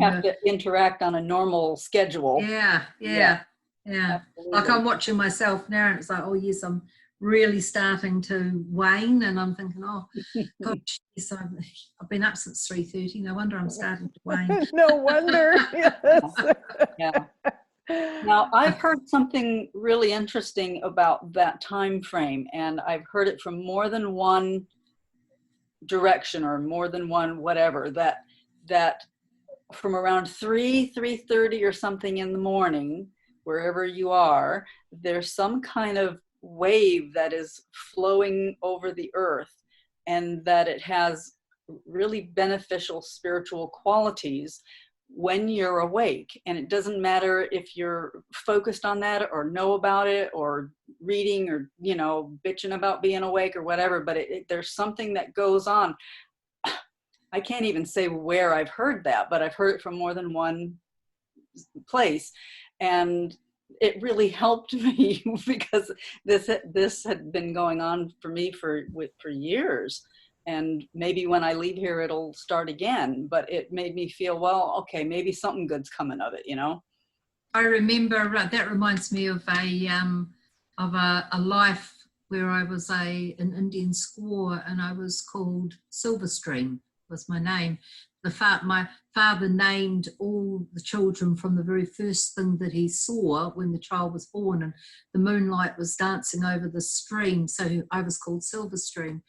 have to interact on a normal schedule. Yeah. Absolutely. Like I'm watching myself now, and it's like, oh yes, I'm really starting to wane, and I'm thinking, oh gosh, yes, I've been up since 3:30. No wonder I'm starting to wane. No wonder. Yes. Yeah. Now, I've heard something really interesting about that time frame, and I've heard it from more than one direction or more than one whatever, that from around 3:30 or something in the morning, wherever you are, there's some kind of wave that is flowing over the earth, and that it has really beneficial spiritual qualities when you're awake. And it doesn't matter if you're focused on that or know about it or reading or bitching about being awake or whatever, but there's something that goes on. I can't even say where I've heard that, but I've heard it from more than one place, and it really helped me because this had been going on for me for years. And maybe when I leave here, it'll start again. But it made me feel, well, okay, maybe something good's coming of it, I remember that reminds me of a life where I was an Indian squaw, and I was called Silverstream was my name. My father named all the children from the very first thing that he saw when the child was born, and the moonlight was dancing over the stream, so I was called Silverstream.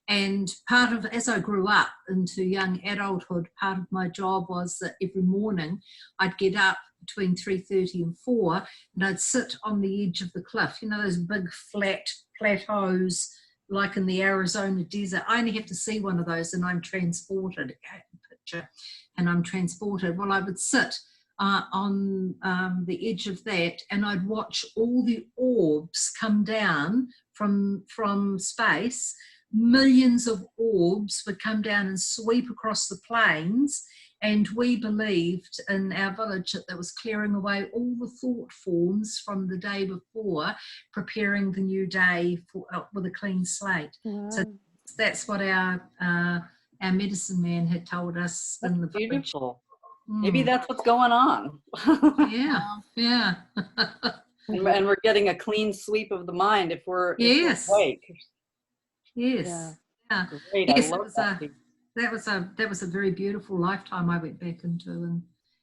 And as I grew up into young adulthood, part of my job was that every morning I'd get up between 3:30 and 4, and I'd sit on the edge of the cliff, those big flat plateaus like in the Arizona desert. I only have to see one of those and I'm transported. And I'm transported. Well, I would sit on the edge of that, and I'd watch all the orbs come down from space. Millions of orbs would come down and sweep across the plains, and we believed in our village that was clearing away all the thought forms from the day before, preparing the new day with a clean slate. Wow. So that's what our medicine man had told us in the village. Beautiful. Maybe that's what's going on. Yeah. And we're getting a clean sweep of the mind if we're awake. Yes. Yeah. Great. Yes, I love that. That was a very beautiful lifetime I went back into,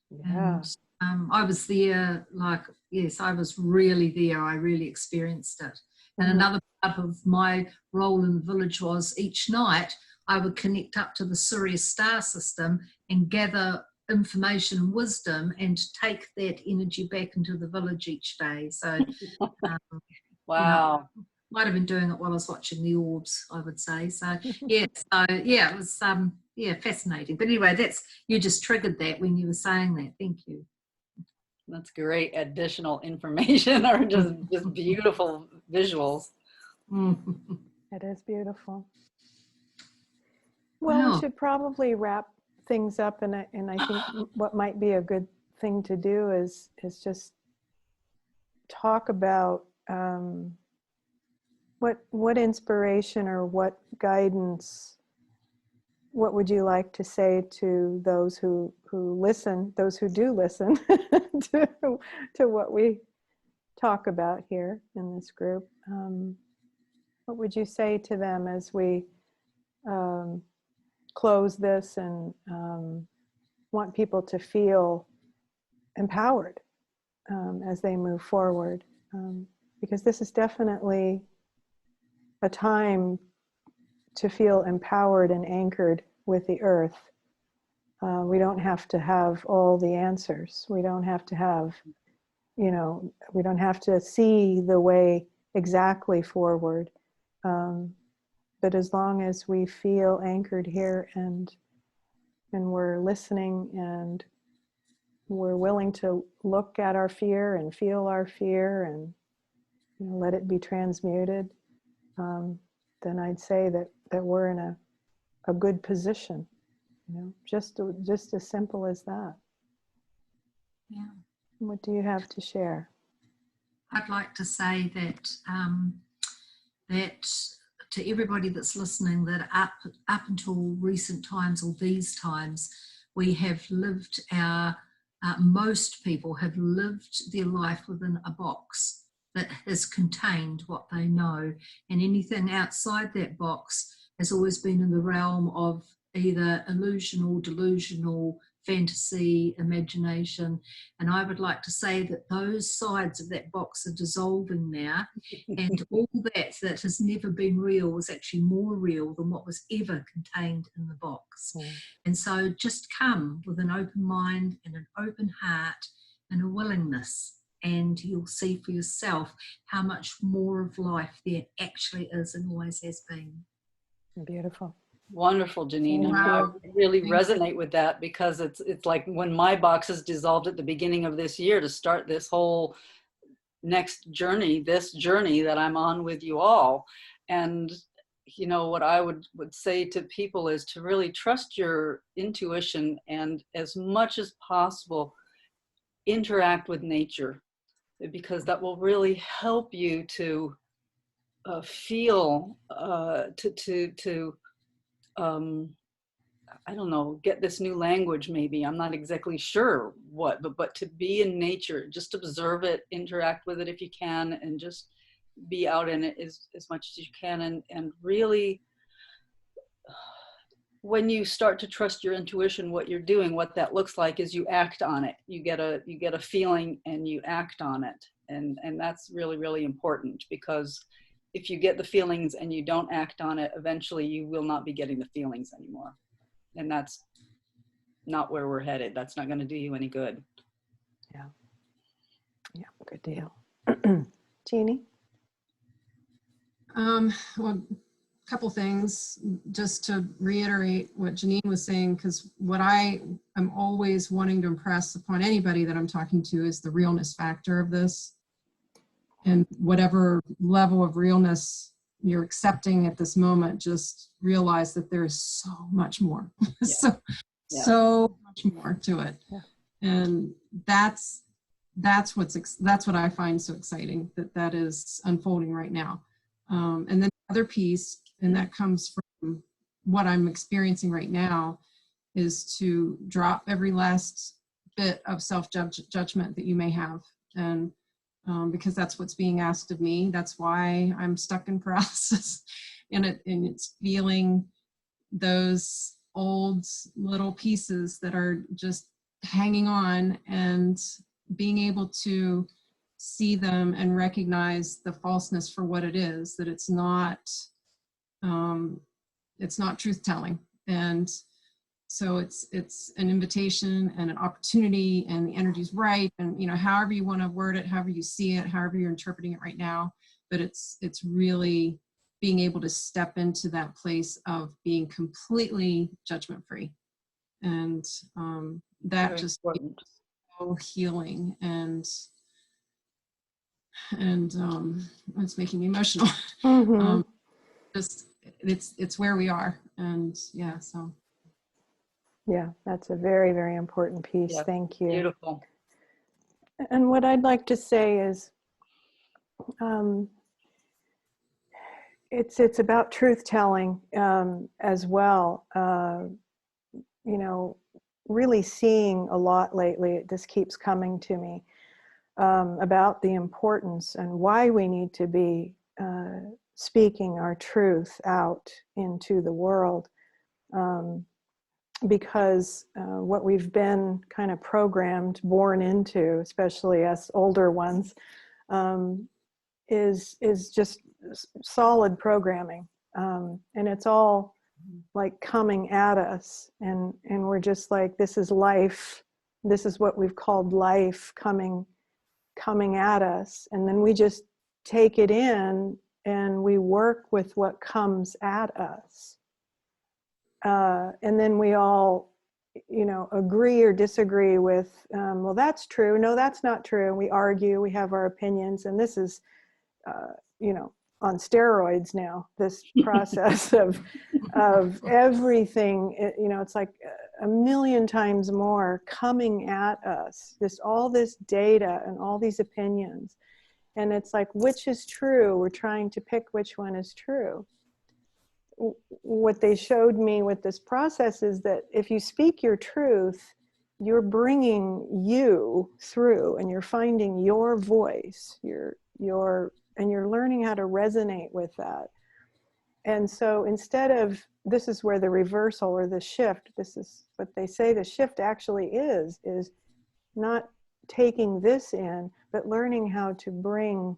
Yeah. and I was there. I was really there. I really experienced it. And another part of my role in the village was each night I would connect up to the Sirius star system and gather information and wisdom and take that energy back into the village each day. So, wow. Might have been doing it while I was watching the orbs, I would say. So, it was fascinating. But anyway, you just triggered that when you were saying that. Thank you. That's great additional information, or just beautiful visuals. It is beautiful. Well, we should probably wrap things up, and I think what might be a good thing to do is just talk about what inspiration or what guidance, what would you like to say to those who listen, those who do listen to what we talk about here in this group? What would you say to them as we close this and want people to feel empowered as they move forward? Because this is definitely a time to feel empowered and anchored with the earth. We don't have to have all the answers. We don't have to have you know, we don't have to see the way exactly forward. But as long as we feel anchored here and we're listening and we're willing to look at our fear and feel our fear and, you know, let it be transmuted, then I'd say that we're in a good position. You know, just as simple as that. Yeah. What do you have to share? I'd like to say that that to everybody that's listening, that up until recent times or these times, we have lived most people have lived their life within a box that has contained what they know, and anything outside that box has always been in the realm of either illusional, delusional, fantasy, imagination. And I would like to say that those sides of that box are dissolving now, and all that has never been real was actually more real than what was ever contained in the box. And so just come with an open mind and an open heart and a willingness, and you'll see for yourself how much more of life there actually is and always has been. Beautiful. Wonderful, Janine. Wow. I really resonate with that, because it's like when my boxes dissolved at the beginning of this year to start this whole next journey, this journey that I'm on with you all. And, you know, what I would say to people is to really trust your intuition, and as much as possible, interact with nature, because that will really help you to feel, I don't know, get this new language maybe. I'm not exactly sure what, but to be in nature, just observe it, interact with it if you can, and just be out in it as much as you can. And really, when you start to trust your intuition, what you're doing, what that looks like is you act on it. You get a feeling and you act on it. And that's really, really important, because if you get the feelings and you don't act on it, eventually you will not be getting the feelings anymore. And that's not where we're headed. That's not going to do you any good. Yeah. Yeah, good deal. Jeannie? Well, a couple things just to reiterate what Janine was saying, because what I am always wanting to impress upon anybody that I'm talking to is the realness factor of this. And whatever level of realness you're accepting at this moment, just realize that there's so much more. Yeah. So much more to it. Yeah. And that's what I find so exciting, that is unfolding right now. And then the other piece, and that comes from what I'm experiencing right now, is to drop every last bit of self-judgment that you may have. And because that's what's being asked of me. That's why I'm stuck in paralysis. And it's feeling those old little pieces that are just hanging on, and being able to see them and recognize the falseness for what it is, that it's not truth-telling. And so it's an invitation and an opportunity, and the energy's right. And, you know, however you want to word it, however you see it, however you're interpreting it right now, but it's really being able to step into that place of being completely judgment-free. And that Very just important. is so healing, and it's making me emotional. Mm-hmm. Just it's where we are. And yeah, so. Yeah, that's a very, very important piece. Yeah, Thank you. beautiful. And what I'd like to say is, it's about truth telling as well. You know, really seeing a lot lately. It just keeps coming to me about the importance and why we need to be speaking our truth out into the world. Because what we've been kind of programmed, born into, especially us older ones, is just solid programming, and it's all like coming at us, and we're just like, this is life. This is what we've called life coming coming at us, and then we just take it in and we work with what comes at us. And then we all, agree or disagree with, well, that's true. No, that's not true. We argue, we have our opinions. And this is, on steroids now, this process of everything, it's like a million times more coming at us, all this data and all these opinions. And it's like, which is true? We're trying to pick which one is true. What they showed me with this process is that if you speak your truth, you're bringing you through, and you're finding your voice, and you're learning how to resonate with that. And so instead of, this is where the reversal or the shift, this is what they say the shift actually is not taking this in, but learning how to bring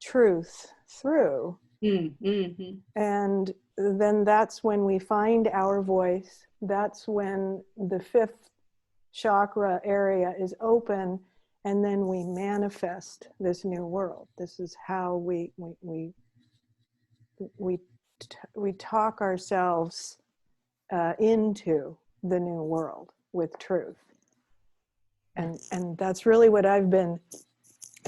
truth through. Mm-hmm. And then that's when we find our voice. That's when the fifth chakra area is open, and then we manifest this new world. This is how we talk ourselves into the new world with truth. And that's really what I've been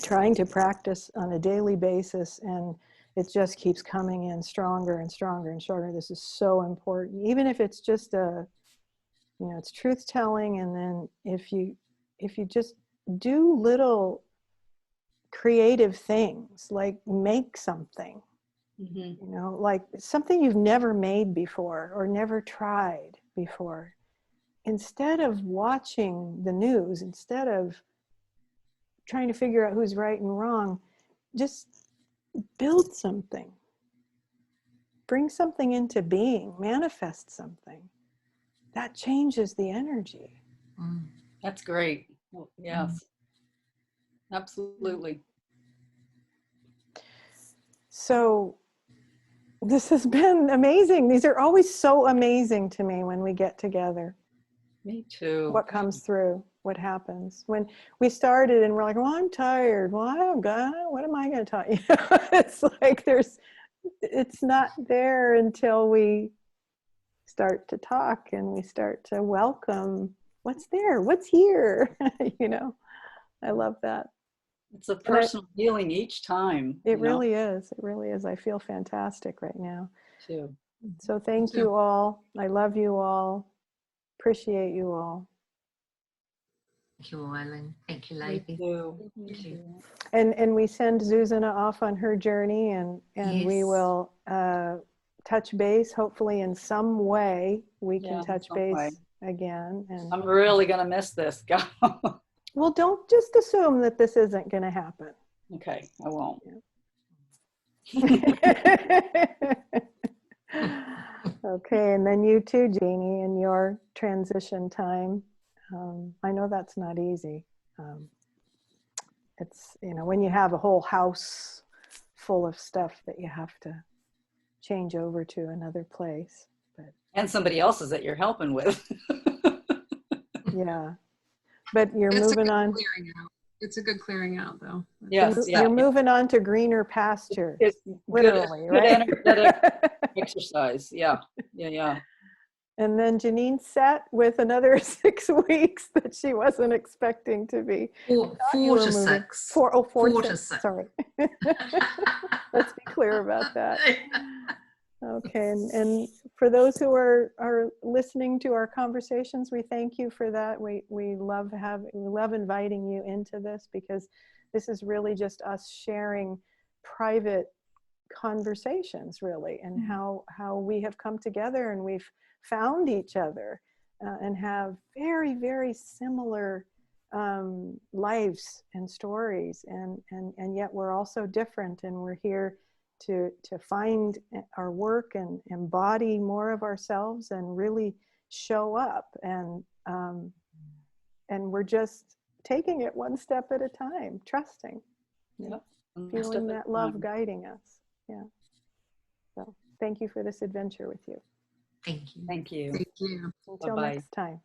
trying to practice on a daily basis, and it just keeps coming in stronger and stronger and stronger. This is so important, even if it's just it's truth telling. And then if you just do little creative things, like make something, like something you've never made before or never tried before. Instead of watching the news, instead of trying to figure out who's right and wrong, just build something. Bring something into being, manifest something. That changes the energy. That's great. Well, yes, absolutely. So this has been amazing. These are always so amazing to me when we get together. Me too. What comes through, what happens. When we started and we're like, well, I'm tired. Well, I don't got, what am I going to tell you? It's like it's not there until we start to talk and we start to welcome what's there, what's here. I love that. It's a personal healing each time. It really is. It really is. I feel fantastic right now. Too. So thank you all. I love you all. Appreciate you all. Thank you, Eileen. Thank you, lady. Thank you. And we send Zuzanna off on her journey, and Yes. we will touch base. Hopefully in some way we can touch base again. And I'm really going to miss this. well, don't just assume that this isn't going to happen. Okay, I won't. Okay, and then you too, Jeannie, in your transition time. I know that's not easy. It's, when you have a whole house full of stuff that you have to change over to another place. And somebody else's that you're helping with. Yeah. But you're moving on. It's a good clearing out, though. Yes, You're moving on to greener pastures. Literally, good, right? Good energetic exercise. Yeah. And then Janine sat with another 6 weeks that she wasn't expecting to be. 4 to 6. 4 4 to 6. Sorry. Let's be clear about that. Okay, and for those who are listening to our conversations, we thank you for that. We love inviting you into this, because this is really just us sharing private conversations, really, and how we have come together and we've found each other and have very, very similar lives and stories, and yet we're also different, and we're here to find our work and embody more of ourselves and really show up, and we're just taking it one step at a time, trusting, feeling that love guiding us. Yeah. So thank you for this adventure with you. Thank you. Thank you. Thank you. Until Bye-bye. next time.